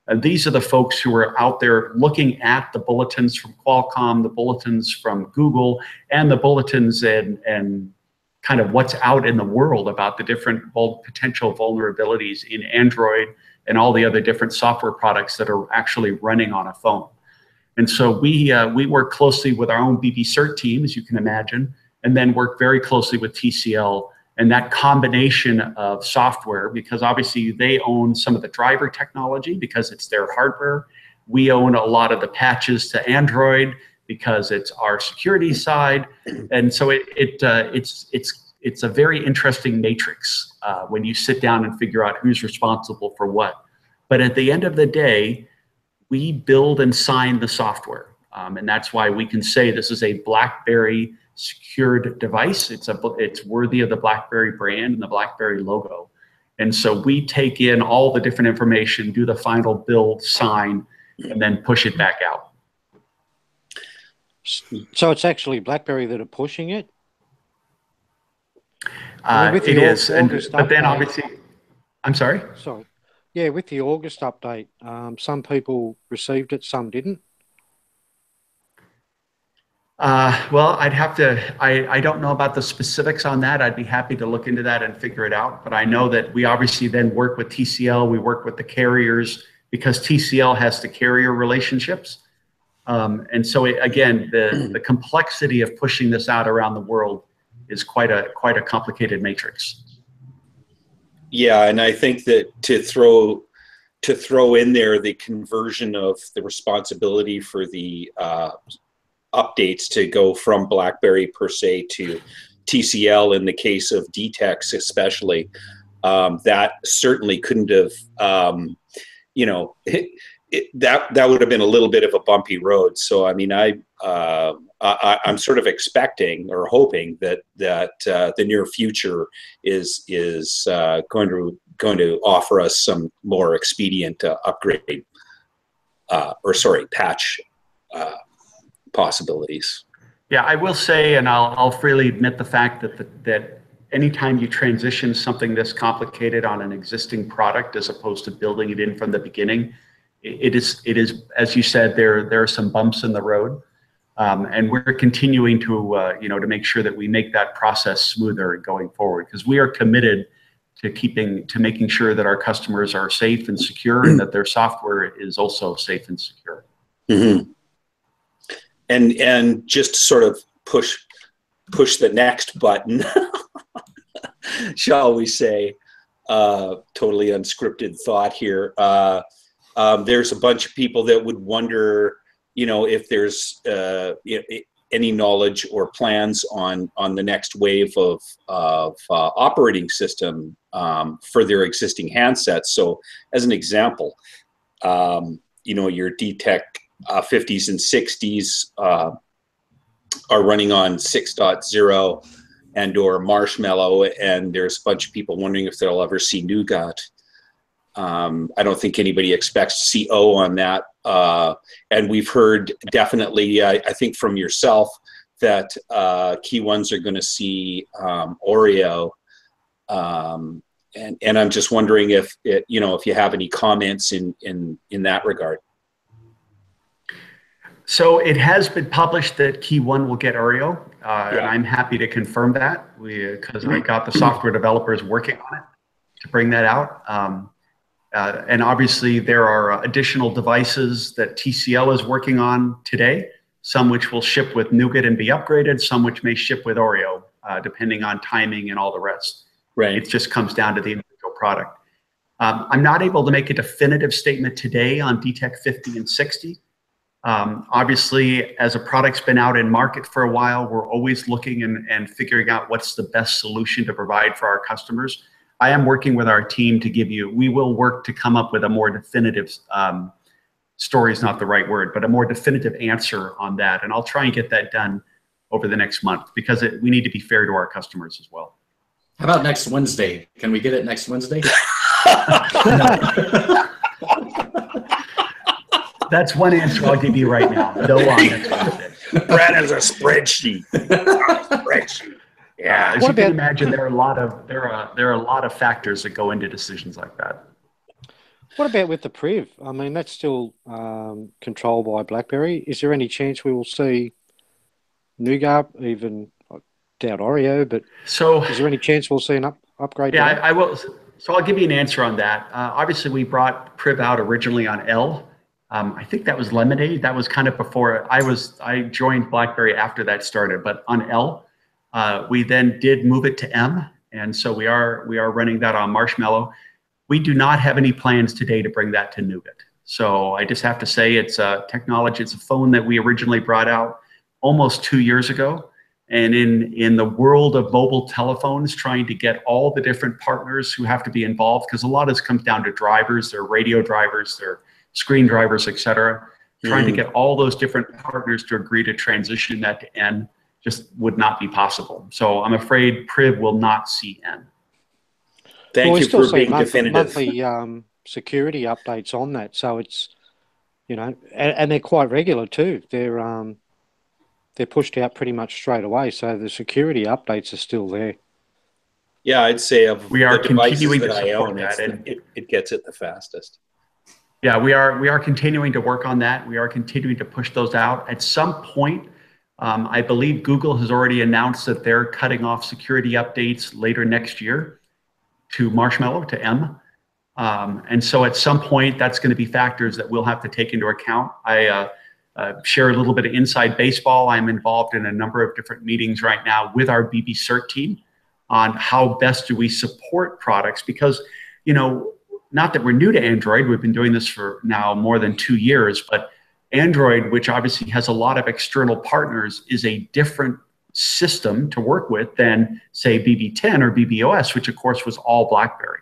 And these are the folks who are out there looking at the bulletins from Qualcomm, the bulletins from Google, and the bulletins and kind of what's out in the world about the different potential vulnerabilities in Android and all the other different software products that are actually running on a phone. And so we work closely with our own BB-CERT team, as you can imagine, and then work very closely with TCL. And that combination of software, because obviously they own some of the driver technology because it's their hardware. We own a lot of the patches to Android because it's our security side. And so it's a very interesting matrix when you sit down and figure out who's responsible for what. But at the end of the day, we build and sign the software. And that's why we can say this is a BlackBerry secured device. It's worthy of the BlackBerry brand and the BlackBerry logo. And so we take in all the different information, do the final build, sign, and then push it back out. So it's actually BlackBerry that are pushing it? It is. But then obviously, I'm sorry? Sorry. Yeah, with the August update, some people received it, some didn't. Well, I don't know about the specifics on that. I'd be happy to look into that and figure it out. But I know that we obviously then work with TCL, we work with the carriers, because TCL has the carrier relationships. And so again, the complexity of pushing this out around the world is quite a complicated matrix. Yeah, and I think that to throw in there the conversion of the responsibility for the updates to go from BlackBerry per se to TCL in the case of DTECs especially, that certainly couldn't have, that would have been a little bit of a bumpy road. So I mean, I'm sort of expecting or hoping that the near future is going to offer us some more expedient upgrade patch possibilities. Yeah, I will say, and I'll freely admit the fact that anytime you transition something this complicated on an existing product as opposed to building it in from the beginning, it is, as you said, there are some bumps in the road. And we're continuing to, to make sure that we make that process smoother going forward, because we are committed to making sure that our customers are safe and secure, and that their software is also safe and secure. Mm-hmm. And just to sort of push the next button, shall we say, totally unscripted thought here. There's a bunch of people that would wonder, if there's any knowledge or plans on the next wave of operating system for their existing handsets. So as an example, your DTEC 50s and 60s are running on 6.0 and or Marshmallow, and there's a bunch of people wondering if they'll ever see Nougat. I don't think anybody expects to see O on that. And we've heard definitely, I think from yourself, that key ones are going to see Oreo. And I'm just wondering if you have any comments in that regard. So it has been published that Key 1 will get Oreo, and I'm happy to confirm that, because I got the software developers working on it to bring that out. And obviously there are additional devices that TCL is working on today, some which will ship with Nougat and be upgraded, some which may ship with Oreo, depending on timing and all the rest. Right. It just comes down to the individual product. I'm not able to make a definitive statement today on DTEC 50 and 60. Obviously, as a product's been out in market for a while, we're always looking and figuring out what's the best solution to provide for our customers. I am working with our team to we will work to come up with a more definitive, story is not the right word, but a more definitive answer on that. And I'll try and get that done over the next month, because we need to be fair to our customers as well. How about next Wednesday? Can we get it next Wednesday? That's one answer I'll give you right now. No on next Wednesday. Brad has a spreadsheet. Spreadsheet. Yeah. As you can imagine, there are a lot of factors that go into decisions like that. What about with the Priv? I mean, that's still controlled by BlackBerry. Is there any chance we will see Nougat, even I doubt Oreo, but is there any chance we'll see an upgrade? Yeah, I will. So I'll give you an answer on that. Obviously, we brought Priv out originally on L. I think that was Lemonade. That was kind of before I joined BlackBerry after that started, but on L. We then did move it to M, and so we are running that on Marshmallow. We do not have any plans today to bring that to Nougat. So I just have to say it's a technology. It's a phone that we originally brought out almost 2 years ago. And in the world of mobile telephones, trying to get all the different partners who have to be involved, because a lot of this comes down to drivers, their radio drivers, their screen drivers, et cetera. Trying to get all those different partners to agree to transition that to N just would not be possible. So I'm afraid Priv will not see N. Thank you for being definitive. Monthly security updates on that, so it's and they're quite regular too. They're pushed out pretty much straight away, so the security updates are still there. Yeah, I'd say of we are the devices continuing that to I own, that, and it gets it the fastest. Yeah, we are continuing to work on that. We are continuing to push those out. At some point, I believe Google has already announced that they're cutting off security updates later next year to Marshmallow, to M. And so at some point, that's going to be factors that we'll have to take into account. I share a little bit of inside baseball. I'm involved in a number of different meetings right now with our BB Cert team on how best do we support products, because, not that we're new to Android. We've been doing this for now more than 2 years, but Android, which obviously has a lot of external partners, is a different system to work with than, say, BB10 or BBOS, which of course was all BlackBerry.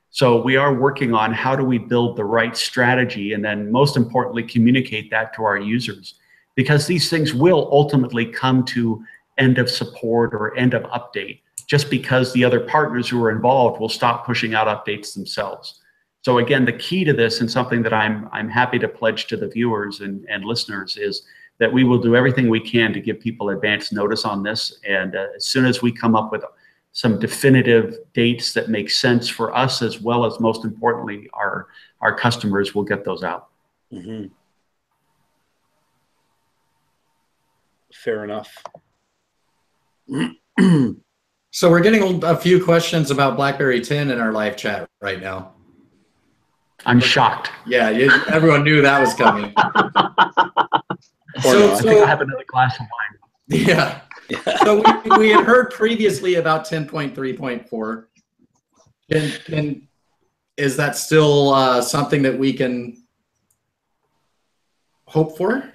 So we are working on how do we build the right strategy, and then most importantly, communicate that to our users, because these things will ultimately come to end of support or end of update, just because the other partners who are involved will stop pushing out updates themselves. So again, the key to this, and something that I'm happy to pledge to the viewers and listeners, is that we will do everything we can to give people advance notice on this. And as soon as we come up with some definitive dates that make sense for us, as well as most importantly, our customers, will get those out. Mm-hmm. Fair enough. So we're getting a few questions about BlackBerry 10 in our live chat right now. I'm shocked. Yeah, everyone knew that was coming. I think I have another glass of wine. Yeah. So we had heard previously about 10.3.4. Is that still something that we can hope for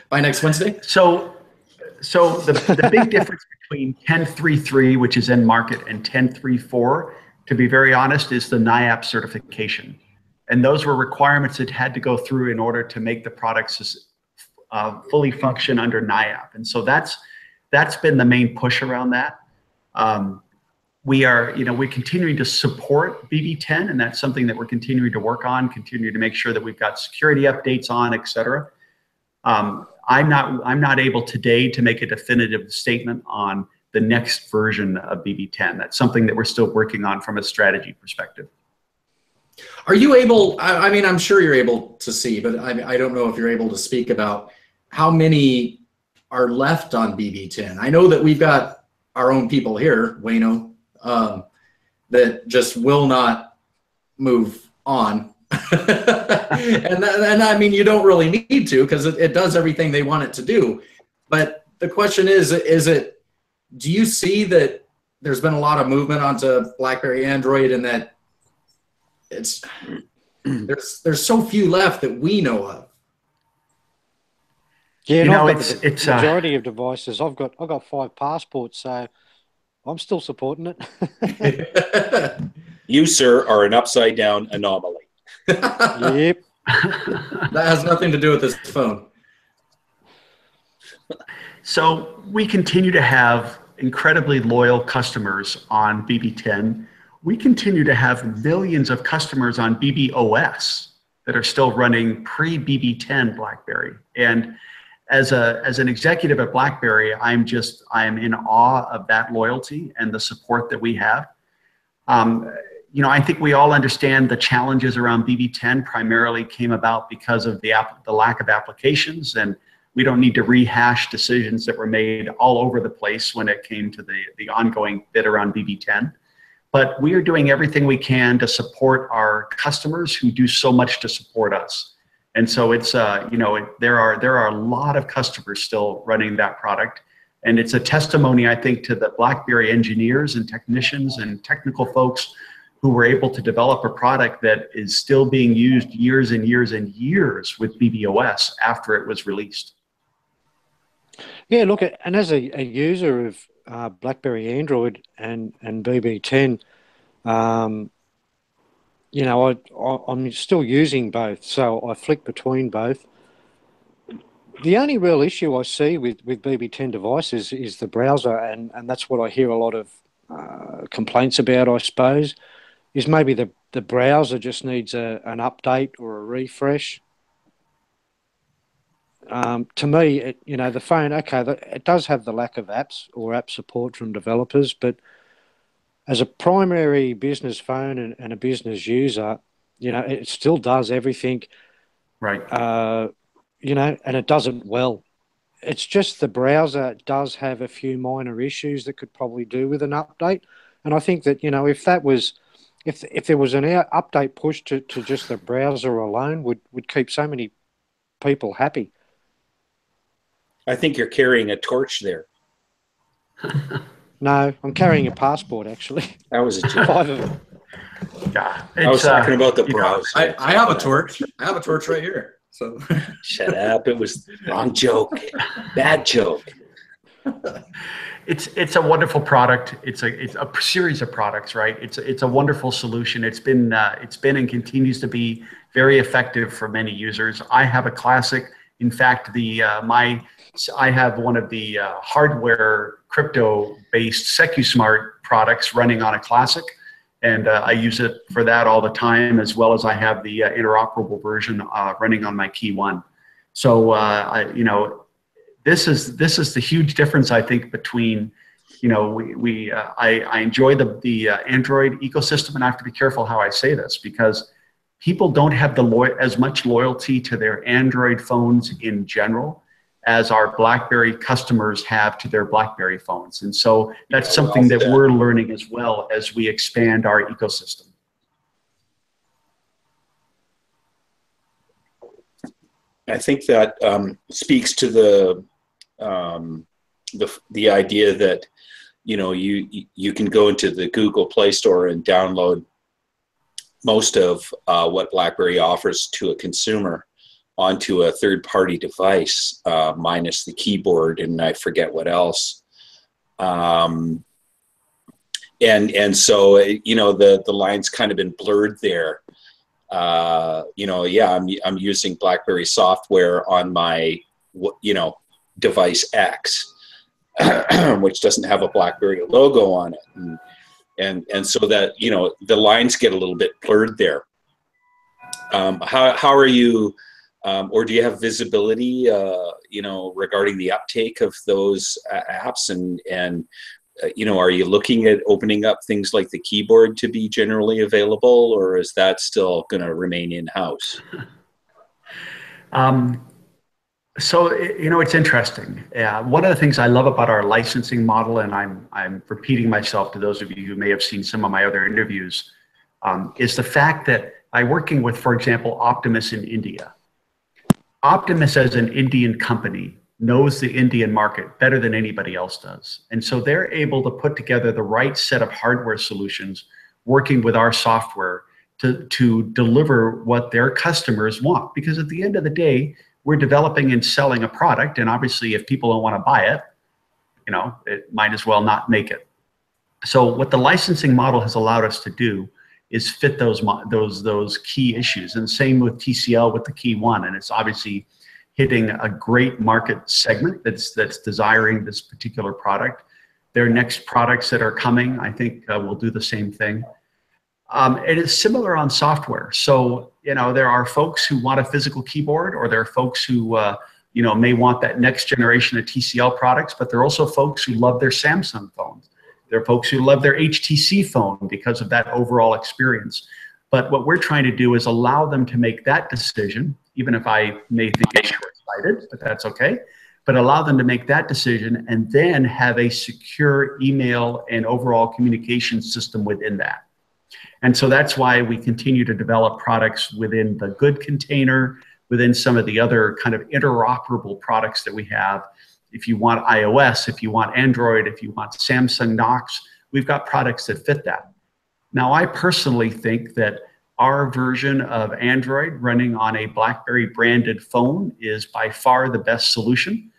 by next Wednesday? So the big difference between 10.3.3, which is in market, and 10.3.4, to be very honest, is the NIAP certification. And those were requirements that had to go through in order to make the products fully function under NIAP. And so that's been the main push around that. We're continuing to support BB10, and that's something that we're continuing to work on, continuing to make sure that we've got security updates on, et cetera. I'm not able today to make a definitive statement on the next version of BB10. That's something that we're still working on from a strategy perspective. Are you able, I mean, I'm sure you're able to see, but I don't know if you're able to speak about how many are left on BB10. I know that we've got our own people here, Wayno, that just will not move on. and I mean, you don't really need to, because it does everything they want it to do. But the question is do you see that there's been a lot of movement onto BlackBerry Android, and that there's so few left that we know of? Yeah, it's the majority of devices. I've got 5 passports, so I'm still supporting it. You, sir, are an upside down anomaly. Yep. That has nothing to do with this phone. So we continue to have incredibly loyal customers on BB10. We continue to have millions of customers on BBOS that are still running pre-BB10 BlackBerry. And as an executive at BlackBerry, I am in awe of that loyalty and the support that we have. I think we all understand the challenges around BB10 primarily came about because of the lack of applications, and we don't need to rehash decisions that were made all over the place when it came to the ongoing bid around BB10. But we are doing everything we can to support our customers who do so much to support us. And so it's, there are a lot of customers still running that product. And it's a testimony, I think, to the BlackBerry engineers and technicians and technical folks who were able to develop a product that is still being used years and years and years with BBOS after it was released. Yeah, look, and as a user of BlackBerry Android and BB10, I'm still using both, so I flick between both. The only real issue I see with BB10 devices is the browser, and that's what I hear a lot of complaints about, I suppose, is maybe the browser just needs an update or a refresh. To me, the phone, okay, it does have the lack of apps or app support from developers, but as a primary business phone and a business user, it still does everything. Right. And it does it well. It's just the browser does have a few minor issues that could probably do with an update. And I think that, if there was an update push to just the browser alone, would keep so many people happy. I think you're carrying a torch there. No, I'm carrying a passport, actually. That was a joke. 5 of them. Yeah, I was talking about the browser. I have a torch. I have a torch right here. So shut up. It was the wrong joke. Bad joke. It's a wonderful product. It's a series of products, right? It's a wonderful solution. It's been and continues to be very effective for many users. I have a classic. In fact, I have one of the hardware crypto-based SecuSmart products running on a classic, and I use it for that all the time, as well as I have the interoperable version running on my Key 1. So this is the huge difference, I think, between I enjoy the Android ecosystem, and I have to be careful how I say this, because people don't have as much loyalty to their Android phones in general as our BlackBerry customers have to their BlackBerry phones. And so that's something that we're learning as well as we expand our ecosystem. I think that speaks to the idea that, you know, you can go into the Google Play Store and download most of what BlackBerry offers to a consumer onto a third-party device, minus the keyboard and I forget what else. And so, you know, the line's kind of been blurred there. You know, yeah, I'm using BlackBerry software on my, you know, device X, which doesn't have a BlackBerry logo on it. And so that, you know, the lines get a little bit blurred there. How are you, or do you have visibility, you know, regarding the uptake of those apps? And you know, are you looking at opening up things like the keyboard to be generally available, or is that still going to remain in-house? So, you know, it's interesting. One of the things I love about our licensing model, and I'm repeating myself to those of you who may have seen some of my other interviews, is the fact that by working with, for example, Optimus in India, Optimus as an Indian company knows the Indian market better than anybody else does. And so they're able to put together the right set of hardware solutions working with our software to deliver what their customers want. Because at the end of the day, we're developing and selling a product, and obviously if people don't want to buy it, you know, it might as well not make it. So what the licensing model has allowed us to do is fit those key issues. And same with TCL with the Key One, and it's obviously hitting a great market segment that's desiring this particular product. Their next products that are coming, I think, will do the same thing. It is similar on software. So, you know, there are folks who want a physical keyboard, or there are folks who, you know, may want that next generation of TCL products, but there are also folks who love their Samsung phones. There are folks who love their HTC phone because of that overall experience. But what we're trying to do is allow them to make that decision, even if I may think it's short-sighted, but that's okay. But allow them to make that decision and then have a secure email and overall communication system within that. And so that's why we continue to develop products within the good container, within some of the other kind of interoperable products that we have. If you want iOS, if you want Android, if you want Samsung Knox, we've got products that fit that. Now, I personally think that our version of Android running on a BlackBerry branded phone is by far the best solution,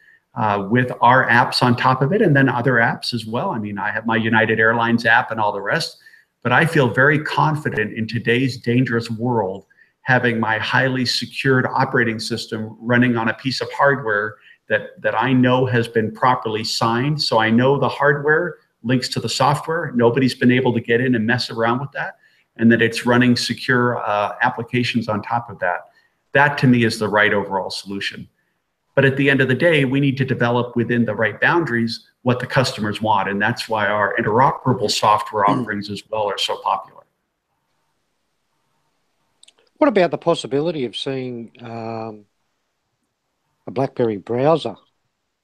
with our apps on top of it, and then other apps as well. I mean, I have my United Airlines app and all the rest. But I feel very confident in today's dangerous world having my highly secured operating system running on a piece of hardware that I know has been properly signed. So I know the hardware links to the software. Nobody's been able to get in and mess around with that. And that it's running secure applications on top of that. That to me is the right overall solution. But at the end of the day, we need to develop within the right boundaries what the customers want. And that's why our interoperable software offerings as well are so popular. What about the possibility of seeing a BlackBerry browser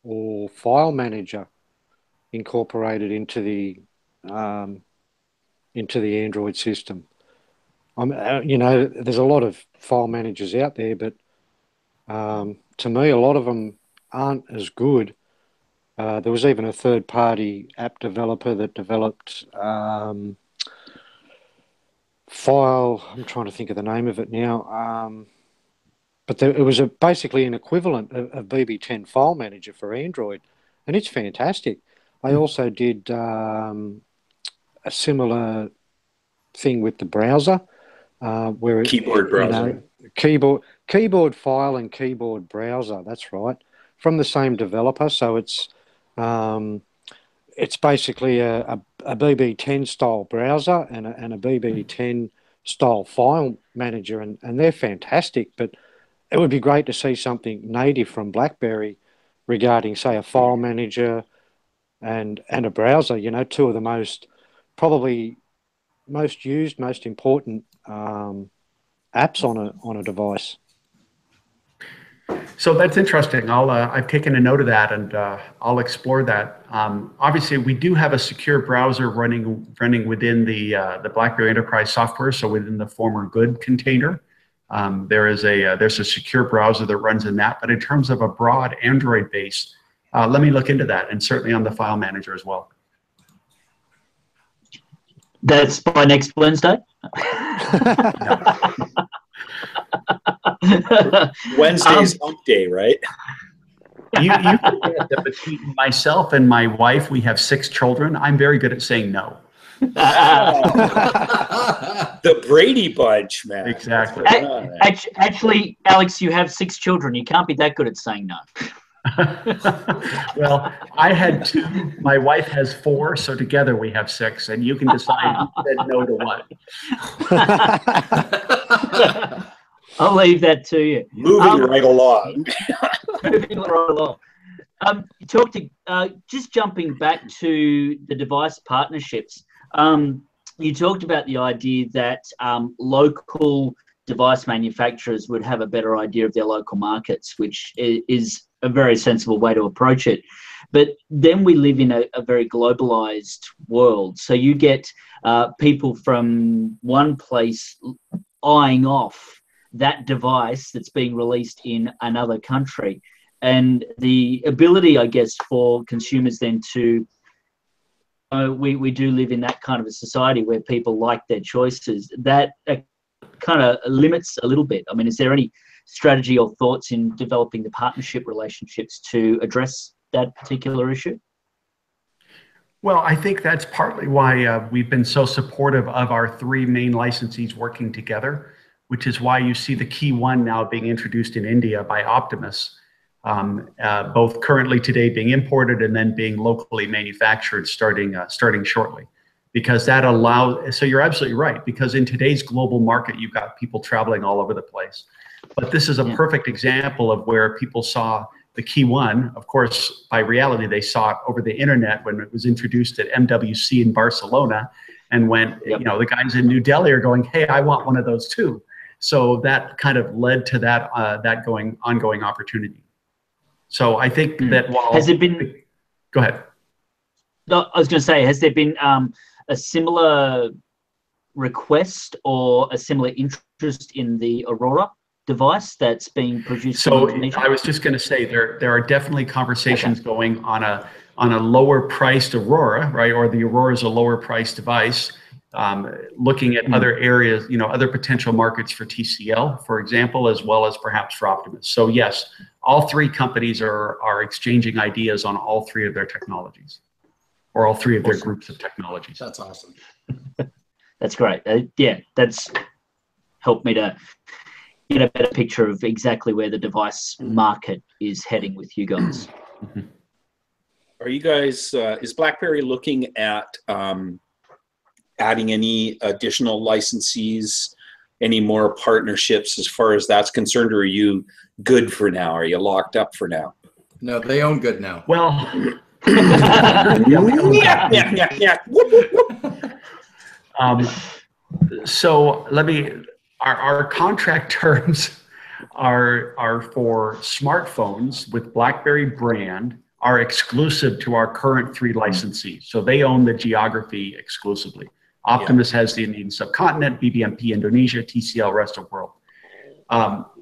or file manager incorporated into the Android system? You know, there's a lot of file managers out there, but to me, a lot of them aren't as good. There was even a third-party app developer that developed file. I'm trying to think of the name of it now. But it was basically an equivalent of BB10 file manager for Android, and it's fantastic. I also did a similar thing with the browser, where Keyboard browser. You know, keyboard file and keyboard browser. That's right, from the same developer. So it's basically a BB10 style browser and a BB10 style file manager, and they're fantastic. But it would be great to see something native from BlackBerry regarding, say, a file manager and a browser. You know, two of the probably most used, most important apps on a device. So that's interesting. I've taken a note of that, and I'll explore that. Obviously, we do have a secure browser running within the BlackBerry Enterprise software. So within the former good container, there's a secure browser that runs in that. But in terms of a broad Android base, let me look into that, and certainly on the file manager as well. That's by next Wednesday. Wednesday's hump day, right? You forget that between myself and my wife, we have 6 children. I'm very good at saying no. The Brady Bunch, man. Exactly. Actually, Alex, you have 6 children. You can't be that good at saying no. Well, I had 2. My wife has 4, so together we have 6, and you can decide who said no to what. I'll leave that to you. Moving right along. Moving right along. Just jumping back to the device partnerships. You talked about the idea that local device manufacturers would have a better idea of their local markets, which is a very sensible way to approach it. But then we live in a very globalized world. So you get people from one place eyeing off that device that's being released in another country. And the ability, I guess, for consumers then to, we do live in that kind of a society where people like their choices, that kind of limits a little bit. I mean, is there any strategy or thoughts in developing the partnership relationships to address that particular issue? Well, I think that's partly why we've been so supportive of our 3 main licensees working together, which is why you see the Key 1 now being introduced in India by Optimus, both currently today being imported and then being locally manufactured starting shortly. Because that allows, so you're absolutely right, because in today's global market, you've got people traveling all over the place. But this is a perfect example of where people saw the Key 1. Of course, by reality, they saw it over the internet when it was introduced at MWC in Barcelona. And when, you know, the guys in New Delhi are going, hey, I want one of those too. So that kind of led to that ongoing opportunity. So I think that while has it been? Go ahead. No, I was going to say, has there been a similar request or a similar interest in the Aurora device that's being produced? So I was just going to say there are definitely conversations going on a lower priced Aurora, right? Or the Aurora is a lower priced device. Looking at other areas, you know, other potential markets for TCL, for example, as well as perhaps for Optimus. So yes, all 3 companies are exchanging ideas on all 3 of their technologies, or all 3 of their groups of technologies. That's awesome. That's great. Yeah, that's helped me to get a better picture of exactly where the device market is heading with you guys. Are you guys, is BlackBerry looking at adding any additional licensees, any more partnerships as far as that's concerned, or are you good for now? Are you locked up for now? No, they own good now. Well, so let me, our contract terms are for smartphones with BlackBerry brand are exclusive to our current 3 licensees. So they own the geography exclusively. Optimus has the Indian subcontinent, BBMP Indonesia, TCL rest of world.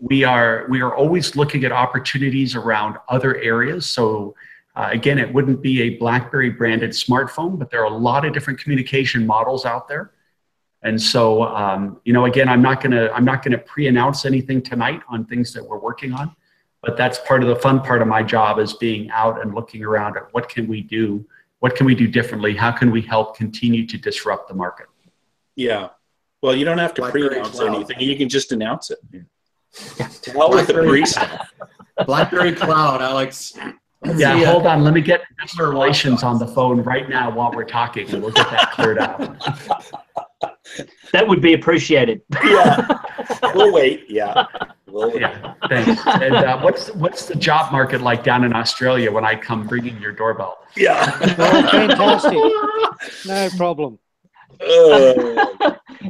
We are always looking at opportunities around other areas. So again, it wouldn't be a BlackBerry branded smartphone, but there are a lot of different communication models out there. And so, you know, again, I'm not gonna pre-announce anything tonight on things that we're working on, but that's part of the fun part of my job, is being out and looking around at what can we do. What can we do differently? How can we help continue to disrupt the market? Yeah. Well, you don't have to pre-announce anything. You can just announce it. To hell with the pre-stuff. BlackBerry Cloud, Alex. Yeah, hold on. Let me get investor relations on the phone right now while we're talking, and we'll get that cleared out. That would be appreciated. Yeah. We'll wait. Yeah. Yeah, thanks. And what's the job market like down in Australia when I come ringing your doorbell? Yeah. Oh, fantastic. No problem.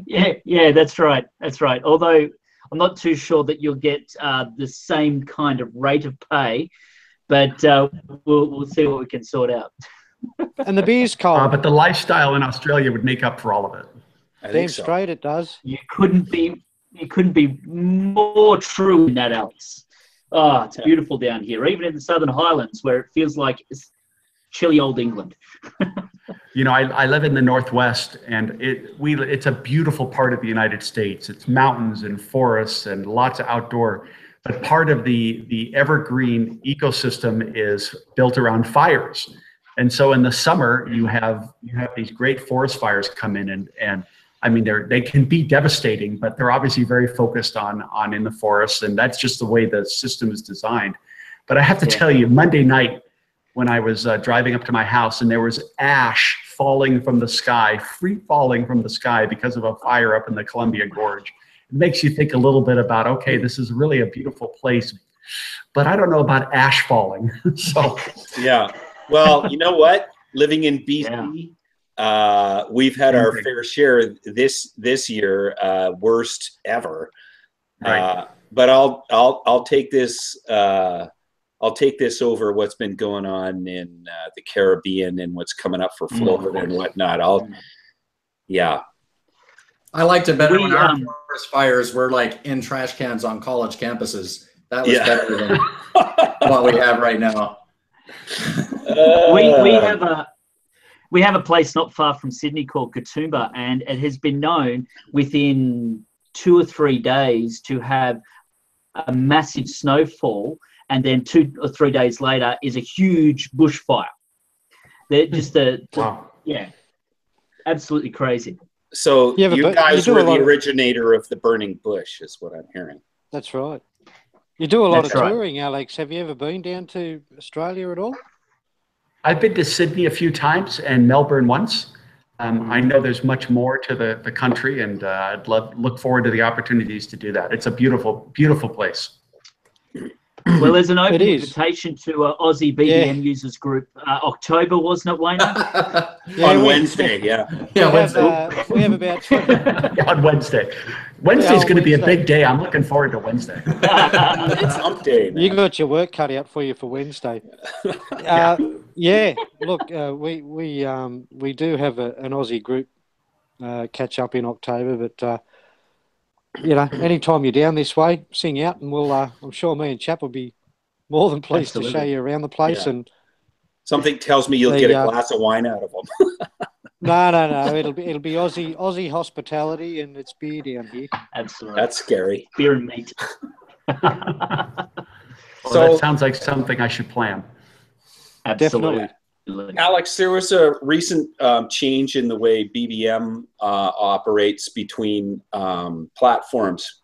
Yeah, that's right. That's right. Although I'm not too sure that you'll get the same kind of rate of pay, but we'll see what we can sort out. And the beer's cold. But the lifestyle in Australia would make up for all of it. Damn straight it does. You couldn't be more true in that, Alex. Oh, it's beautiful down here, even in the Southern Highlands, where it feels like it's chilly old England. You know, I live in the Northwest, and it's a beautiful part of the United States. It's mountains and forests and lots of outdoor. But part of the evergreen ecosystem is built around fires. And so in the summer, you have these great forest fires come in, and I mean, they can be devastating, but they're obviously very focused on in the forests, and that's just the way the system is designed. But I have to tell you, Monday night, when I was driving up to my house, and there was ash falling from the sky, free falling from the sky because of a fire up in the Columbia Gorge. It makes you think a little bit about, okay, this is really a beautiful place, but I don't know about ash falling. So yeah, well, you know what? Living in BC, we've had our fair share this year, worst ever. Right. But I'll take this. I'll take this over what's been going on in the Caribbean and what's coming up for Florida and whatnot. I liked it better when our forest fires were like in trash cans on college campuses. That was better than what we have right now. We have a place not far from Sydney called Katoomba, and it has been known within 2 or 3 days to have a massive snowfall, and then 2 or 3 days later is a huge bushfire. They're just absolutely crazy. So you guys were the originator of the burning bush, is what I'm hearing. That's right. You do a lot of touring, Alex. Have you ever been down to Australia at all? I've been to Sydney a few times and Melbourne once. I know there's much more to the country, and I'd look forward to the opportunities to do that. It's a beautiful, beautiful place. Well, there's an open invitation to Aussie BBM users group. October, wasn't it, Wayne? On Wednesday, we have about on Wednesday. Wednesday's going to be a big day. I'm looking forward to Wednesday. It's hump day, man. You got your work cut out for you for Wednesday. Look, we do have an Aussie group catch up in October, but you know, anytime you're down this way, sing out, and we'll. I'm sure me and Chap will be more than pleased to show you around the place. And something tells me you'll get a glass of wine out of them. No. It'll be Aussie hospitality, and it's beer down here. Absolutely, that's scary. Beer and meat. So that sounds like something I should plan. Absolutely. Alex, there was a recent change in the way BBM operates between platforms,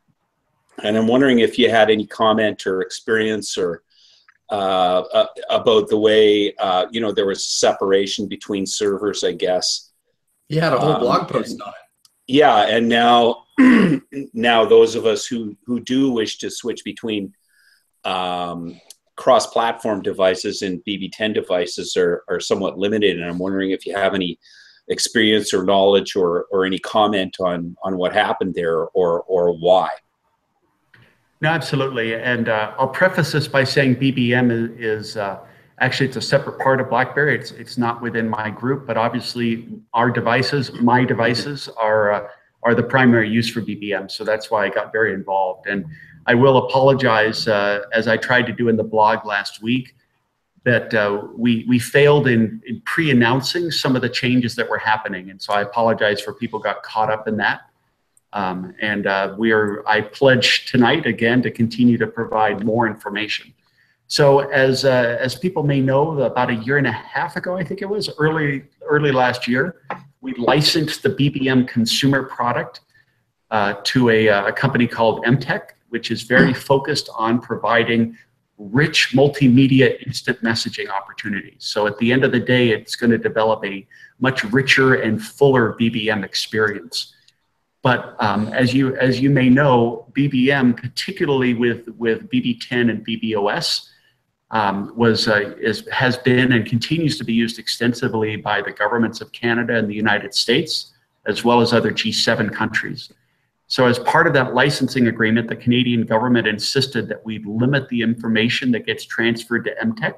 and I'm wondering if you had any comment or experience or about the way there was separation between servers, I guess. You had a whole blog post on it. Yeah, and now now those of us who do wish to switch between cross-platform devices and BB10 devices are somewhat limited, and I'm wondering if you have any experience or knowledge or any comment on what happened there or why. No, absolutely, and I'll preface this by saying BBM is actually it's a separate part of BlackBerry. It's not within my group, but obviously my devices are the primary use for BBM, so that's why I got very involved. And I will apologize, as I tried to do in the blog last week, that we failed in pre-announcing some of the changes that were happening. And so I apologize for people who got caught up in that. I pledge tonight again to continue to provide more information. So as people may know, about 1.5 years ago, I think it was early last year, we licensed the BBM consumer product to a company called MTech, which is very focused on providing rich multimedia instant messaging opportunities. So at the end of the day, it's going to develop a much richer and fuller BBM experience. But as you may know, BBM, particularly with BB10 and BBOS, has been and continues to be used extensively by the governments of Canada and the United States, as well as other G7 countries. So as part of that licensing agreement, the Canadian government insisted that we limit the information that gets transferred to MTech.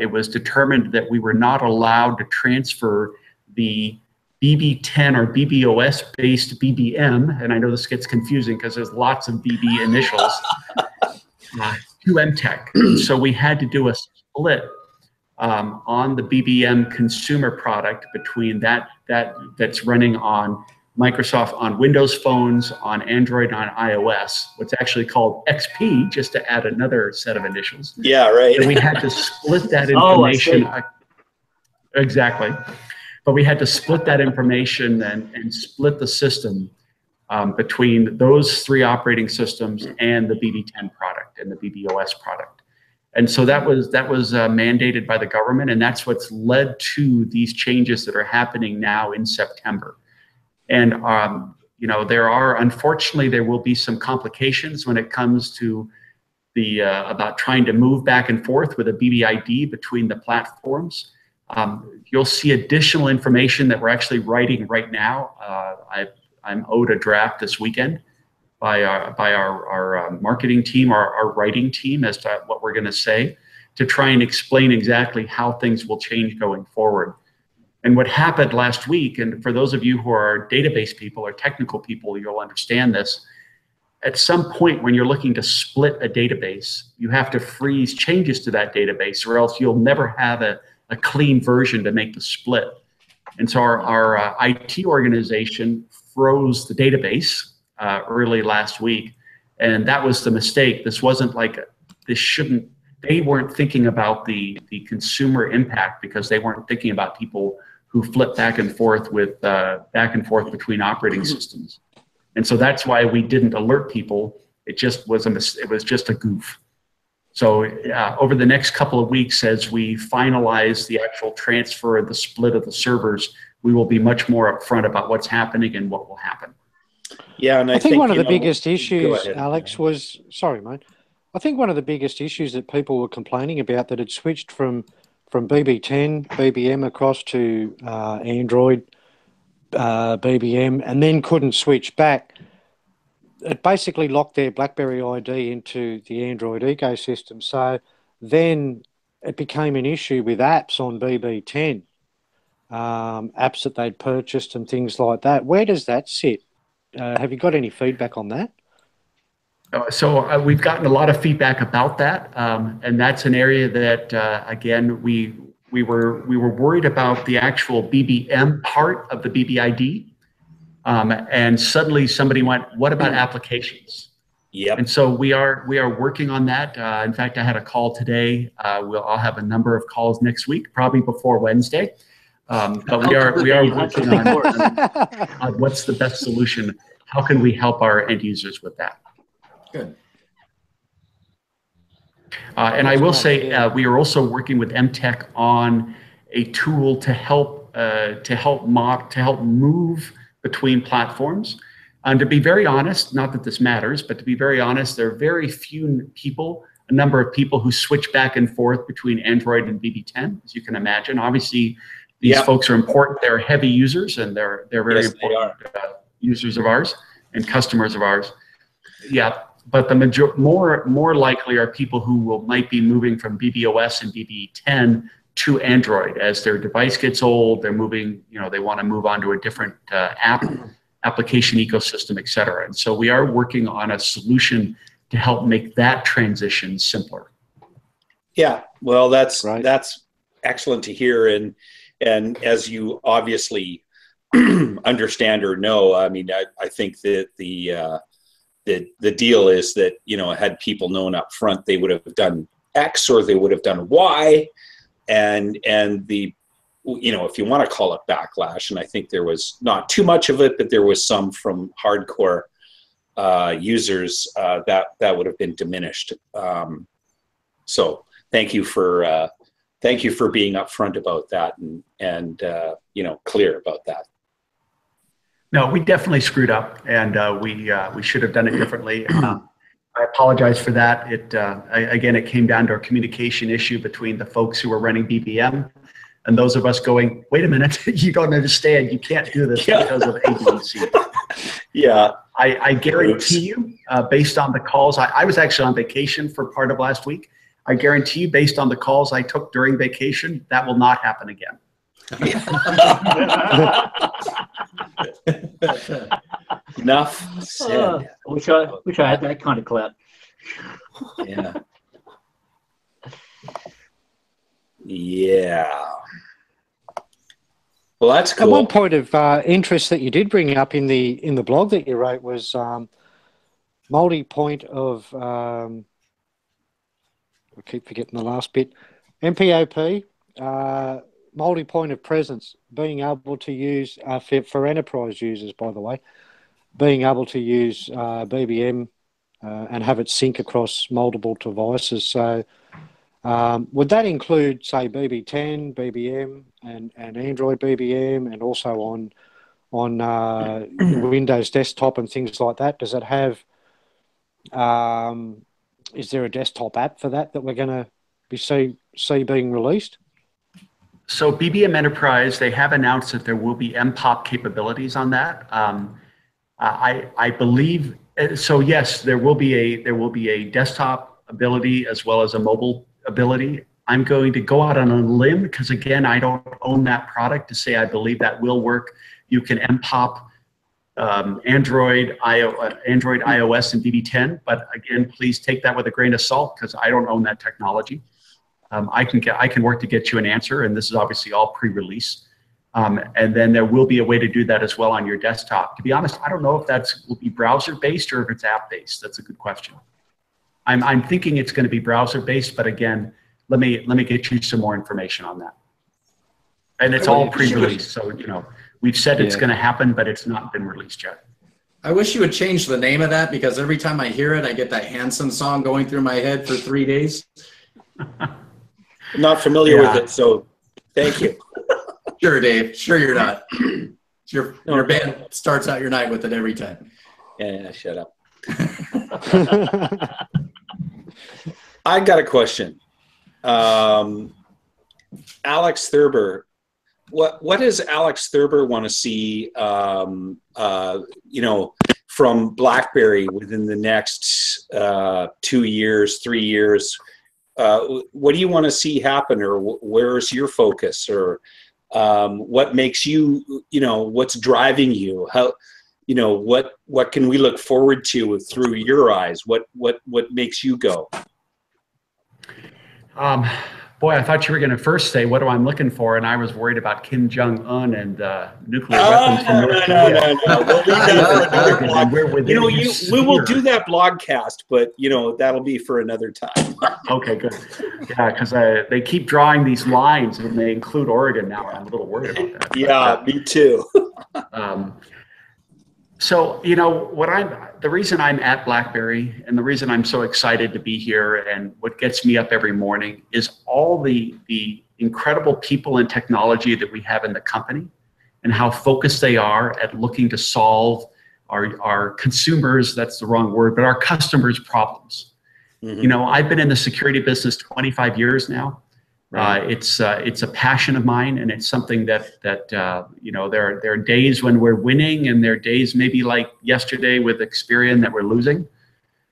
It was determined that we were not allowed to transfer the BB10 or BBOS-based BBM, and I know this gets confusing because there's lots of BB initials, to MTech. So we had to do a split on the BBM consumer product between that's running on Microsoft on Windows phones, on Android, on iOS, what's actually called XP, just to add another set of initials. Yeah, right. And we had to split that information. Exactly. But we had to split that information and split the system between those 3 operating systems and the BB10 product and the BBOS product. And so that was mandated by the government, and that's what's led to these changes that are happening now in September. And unfortunately, there will be some complications when it comes to the about trying to move back and forth with a BBID between the platforms. You'll see additional information that we're actually writing right now. I'm owed a draft this weekend by our marketing team, our writing team, as to what we're going to say, to try and explain exactly how things will change going forward. And what happened last week, and for those of you who are database people or technical people, you'll understand this. At some point when you're looking to split a database, you have to freeze changes to that database, or else you'll never have a clean version to make the split. And so our IT organization froze the database early last week, and that was the mistake. This wasn't like, they weren't thinking about the consumer impact, because they weren't thinking about people who flip back and forth between operating systems. And so that's why we didn't alert people. It was just a goof. So over the next couple of weeks, as we finalize the actual transfer and the split of the servers, we will be much more upfront about what's happening and what will happen. Yeah, and I think one of the biggest issues, Alex, was, sorry, mate. I think one of the biggest issues that people were complaining about, that had switched from BB10, BBM across to Android, BBM, and then couldn't switch back. It basically locked their BlackBerry ID into the Android ecosystem. So then it became an issue with apps on BB10, apps that they'd purchased and things like that. Where does that sit? Have you got any feedback on that? So we've gotten a lot of feedback about that, and that's an area that again we were worried about the actual BBM part of the BBID, and suddenly somebody went, "What about applications?" Yep. And so we are working on that. In fact, I had a call today. I'll have a number of calls next week, probably before Wednesday. But we are working on what's the best solution. How can we help our end users with that? Good. And I will say we are also working with MTech on a tool to help move between platforms. And to be very honest, not that this matters, but to be very honest, there are very few people, a number of people who switch back and forth between Android and BB10, as you can imagine. Obviously, these folks are important. They're heavy users, and they're very important users of ours and customers of ours. Yeah. But the more likely are people who might be moving from BBOS and BB10 to Android. As their device gets old, they're moving, they want to move on to a different application ecosystem, et cetera. And so we are working on a solution to help make that transition simpler. Yeah, well, that's excellent to hear. And as you obviously understand or know, I mean, I think that the deal is that, had people known up front, they would have done X or they would have done Y, and the, if you want to call it backlash, and I think there was not too much of it, but there was some from hardcore users that would have been diminished. So thank you for being upfront about that and clear about that. No, we definitely screwed up, and we should have done it differently. I apologize for that. Again, it came down to a communication issue between the folks who were running BBM and those of us going, wait a minute, you don't understand. You can't do this because of A, B, and C. Yeah. I guarantee you, based on the calls, I was actually on vacation for part of last week. I guarantee you, based on the calls I took during vacation, that will not happen again. Enough said. Wish I had that kind of clout. Yeah. Yeah. Well, that's cool. One point of interest that you did bring up in the blog that you wrote was multi-point of I keep forgetting the last bit. MPOP, multi-point of presence, being able to use for enterprise users, by the way, being able to use BBM and have it sync across multiple devices. So would that include, say, BB10, BBM, and Android BBM, and also on Windows desktop and things like that? Does it have? Is there a desktop app for that we're going to be see being released? So BBM Enterprise, they have announced that there will be MPOP capabilities on that. I believe so. Yes, there will be a desktop ability as well as a mobile ability. I'm going to go out on a limb because, again, I don't own that product to say I believe that will work. You can MPOP Android, iOS, and BB10, but again, please take that with a grain of salt because I don't own that technology. I can work to get you an answer, and this is obviously all pre-release. And then there will be a way to do that as well on your desktop. To be honest, I don't know if will be browser-based or if it's app-based. That's a good question. I'm thinking it's going to be browser-based, but again, let me get you some more information on that. And it's all pre-release, so we've said it's going to happen, but it's not been released yet. I wish you would change the name of that because every time I hear it, I get that Hanson song going through my head for 3 days. Not familiar with it, so thank you. Sure, Dave. Sure, you're not. Your band starts out your night with it every time. Yeah, shut up. I got a question. Alex Thurber, what does Alex Thurber want to see, from BlackBerry within the next 2 years, 3 years? What do you want to see happen, or where's your focus, or what makes you, what's driving you? How, what can we look forward to through your eyes? What makes you go? Boy, I thought you were going to first say, what am I looking for? And I was worried about Kim Jong-un and nuclear weapons. No. We will do that blogcast, but, that'll be for another time. Okay, good. Yeah, because they keep drawing these lines and they include Oregon now. I'm a little worried about that. Yeah, me too. So, the reason I'm at BlackBerry and the reason I'm so excited to be here and what gets me up every morning is all the incredible people and technology that we have in the company and how focused they are at looking to solve our consumers, that's the wrong word, but our customers' problems. Mm-hmm. I've been in the security business 25 years now. Right. It's a passion of mine, and it's something that there are days when we're winning, and there are days maybe like yesterday with Experian that we're losing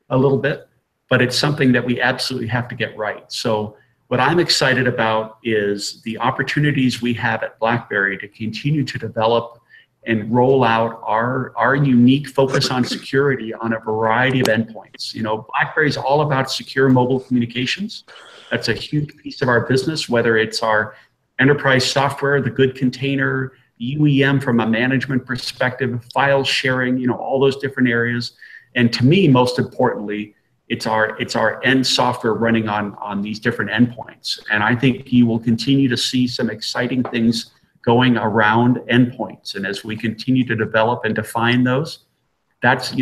a little bit, but it's something that we absolutely have to get right. So what I'm excited about is the opportunities we have at BlackBerry to continue to develop and roll out our unique focus on security on a variety of endpoints. BlackBerry is all about secure mobile communications. That's a huge piece of our business, whether it's our enterprise software, the good container, UEM from a management perspective, file sharing, all those different areas. And to me, most importantly, it's our end software running on these different endpoints. And I think you will continue to see some exciting things going around endpoints. And as we continue to develop and define those, that's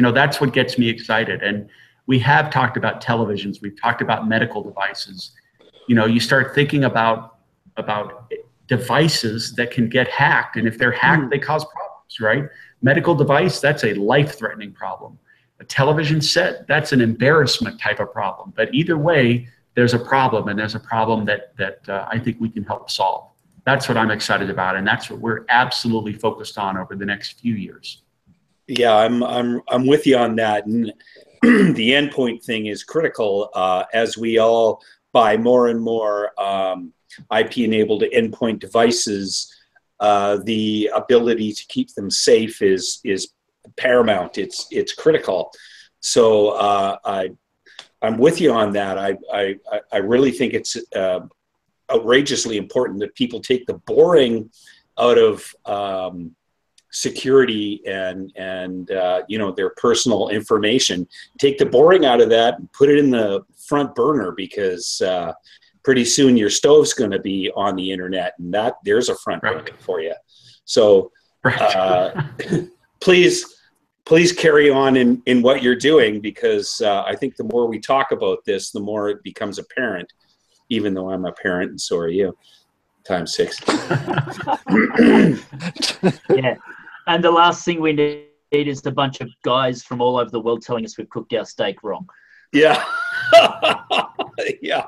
what gets me excited. And we have talked about televisions. We've talked about medical devices. You start thinking about devices that can get hacked. And if they're hacked, they cause problems, right? Medical device, that's a life-threatening problem. A television set, that's an embarrassment type of problem. But either way, there's a problem, and there's a problem that I think we can help solve. That's what I'm excited about, and that's what we're absolutely focused on over the next few years. Yeah, I'm with you on that. And the endpoint thing is critical as we all buy more and more IP-enabled endpoint devices. The ability to keep them safe is paramount. It's critical. So I'm with you on that. I really think it's outrageously important that people take the boring out of security and their personal information. Take the boring out of that and put it in the front burner, because pretty soon your stove's going to be on the internet, and there's a front burner for you. So please carry on in what you're doing, because I think the more we talk about this, the more it becomes apparent, even though I'm a parent and so are you, times 6. Yeah. And the last thing we need is a bunch of guys from all over the world telling us we've cooked our steak wrong. Yeah. Yeah.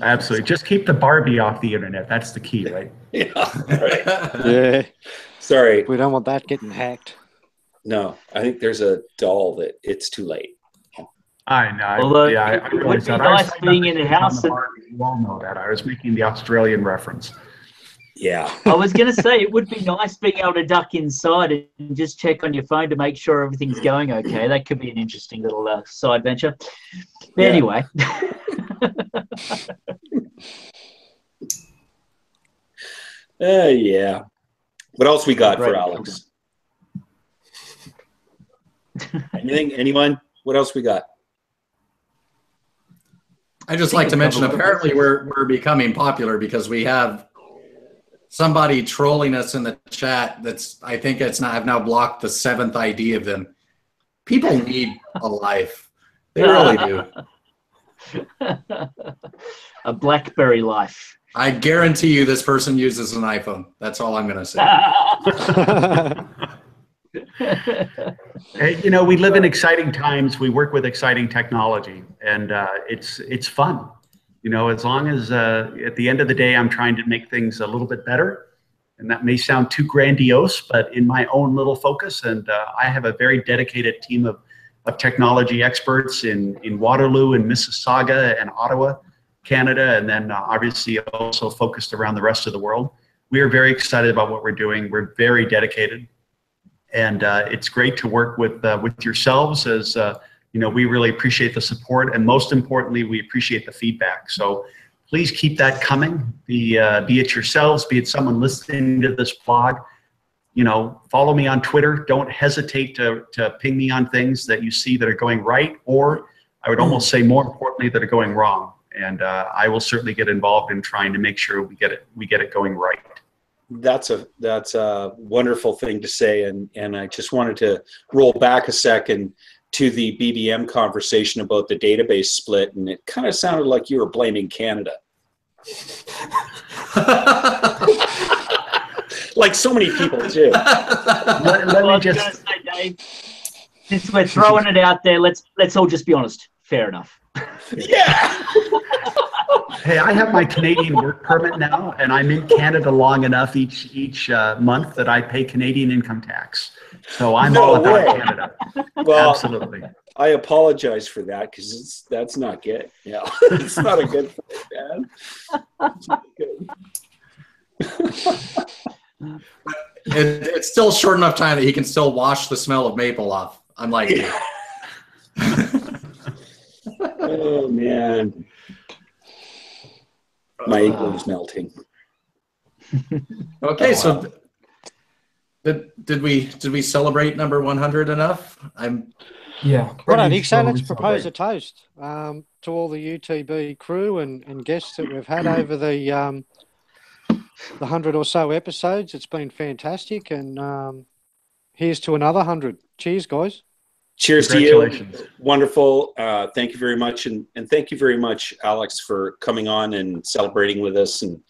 Absolutely. Just keep the Barbie off the internet. That's the key, right? Yeah. Right. Yeah. Sorry. We don't want that getting hacked. No, I think there's a doll that it's too late. I know. Although I it would realize be that. nice being in a house. You all know that. I was making the Australian reference. Yeah. I was going to say, it would be nice being able to duck inside and just check on your phone to make sure everything's going okay. That could be an interesting little side venture. But anyway. Yeah. What else we got for Alex? Anything? Anyone? What else we got? I just like to mention, apparently we're becoming popular because we have somebody trolling us in the chat. I've now blocked the 7th ID of them. People need a life. They really do. A BlackBerry life. I guarantee you this person uses an iPhone. That's all I'm going to say. Hey, we live in exciting times. We work with exciting technology, and it's fun. As long as at the end of the day, I'm trying to make things a little bit better. And that may sound too grandiose, but in my own little focus. And I have a very dedicated team of technology experts in Waterloo and Mississauga and Ottawa, Canada, and then obviously also focused around the rest of the world. We are very excited about what we're doing. We're very dedicated. And it's great to work with yourselves, as we really appreciate the support, and most importantly, we appreciate the feedback. So please keep that coming. Be it yourselves, be it someone listening to this blog. Follow me on Twitter. Don't hesitate to ping me on things that you see that are going right, or I would almost say more importantly, that are going wrong. And I will certainly get involved in trying to make sure we get it going right. That's a wonderful thing to say, and I just wanted to roll back a second to the BBM conversation about the database split, and it kind of sounded like you were blaming Canada. Like so many people do. Let me just say, Dave, since we're throwing it out there, let's all just be honest. Fair enough. Yeah. Hey, I have my Canadian work permit now, and I'm in Canada long enough each month that I pay Canadian income tax. So I'm all about Canada. Well, absolutely. I apologize for that, because that's not good. Yeah, it's not a good thing, man. It's not good. It's still short enough time that he can still wash the smell of maple off. Unlike you. Oh man. My eagle's melting. Okay, so did we celebrate number 100 enough? Yeah. Well, I think so. Let's propose a toast to all the UTB crew and guests that we've had over the 100 or so episodes. It's been fantastic, and here's to another 100. Cheers, guys. Cheers to you. Wonderful. Thank you very much. And thank you very much, Alex, for coming on and celebrating with us and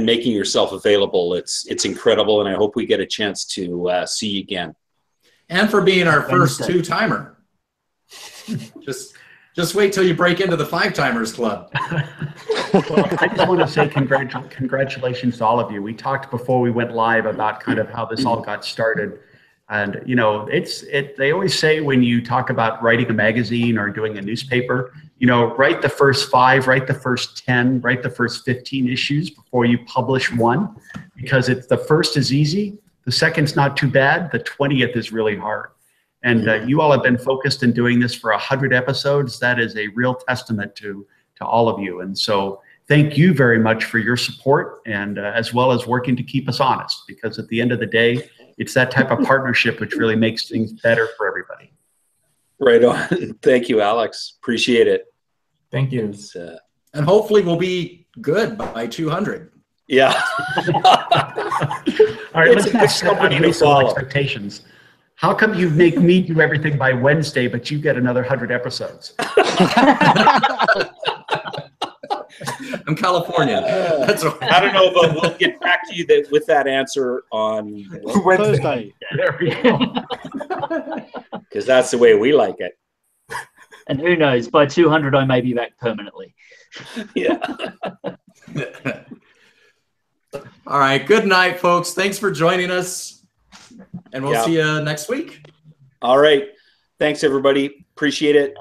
making yourself available. It's incredible. And I hope we get a chance to see you again. And for being our first 2-timer. Just wait till you break into the 5-timers club. Well, I just want to say congratulations to all of you. We talked before we went live about kind of how this all got started. And you know, they always say when you talk about writing a magazine or doing a newspaper, you know, write the first 5, write the first 10, write the first 15 issues before you publish one, because the first is easy, the second's not too bad, the 20th is really hard. And you all have been focused in doing this for 100 episodes. That is a real testament to all of you. And so thank you very much for your support, and as well as working to keep us honest, because at the end of the day, it's that type of partnership which really makes things better for everybody. Right on. Thank you, Alex. Appreciate it. Thank you. And hopefully we'll be good by 200. Yeah. All right, let's not set unreasonable expectations. How come you make me do everything by Wednesday, but you get another 100 episodes? I'm Californian. That's what I don't know, but we'll get back to you with that answer on Thursday. There we go. because that's the way we like it. And who knows, by 200, I may be back permanently. Yeah. All right. Good night, folks. Thanks for joining us. And we'll see you next week. All right. Thanks, everybody. Appreciate it.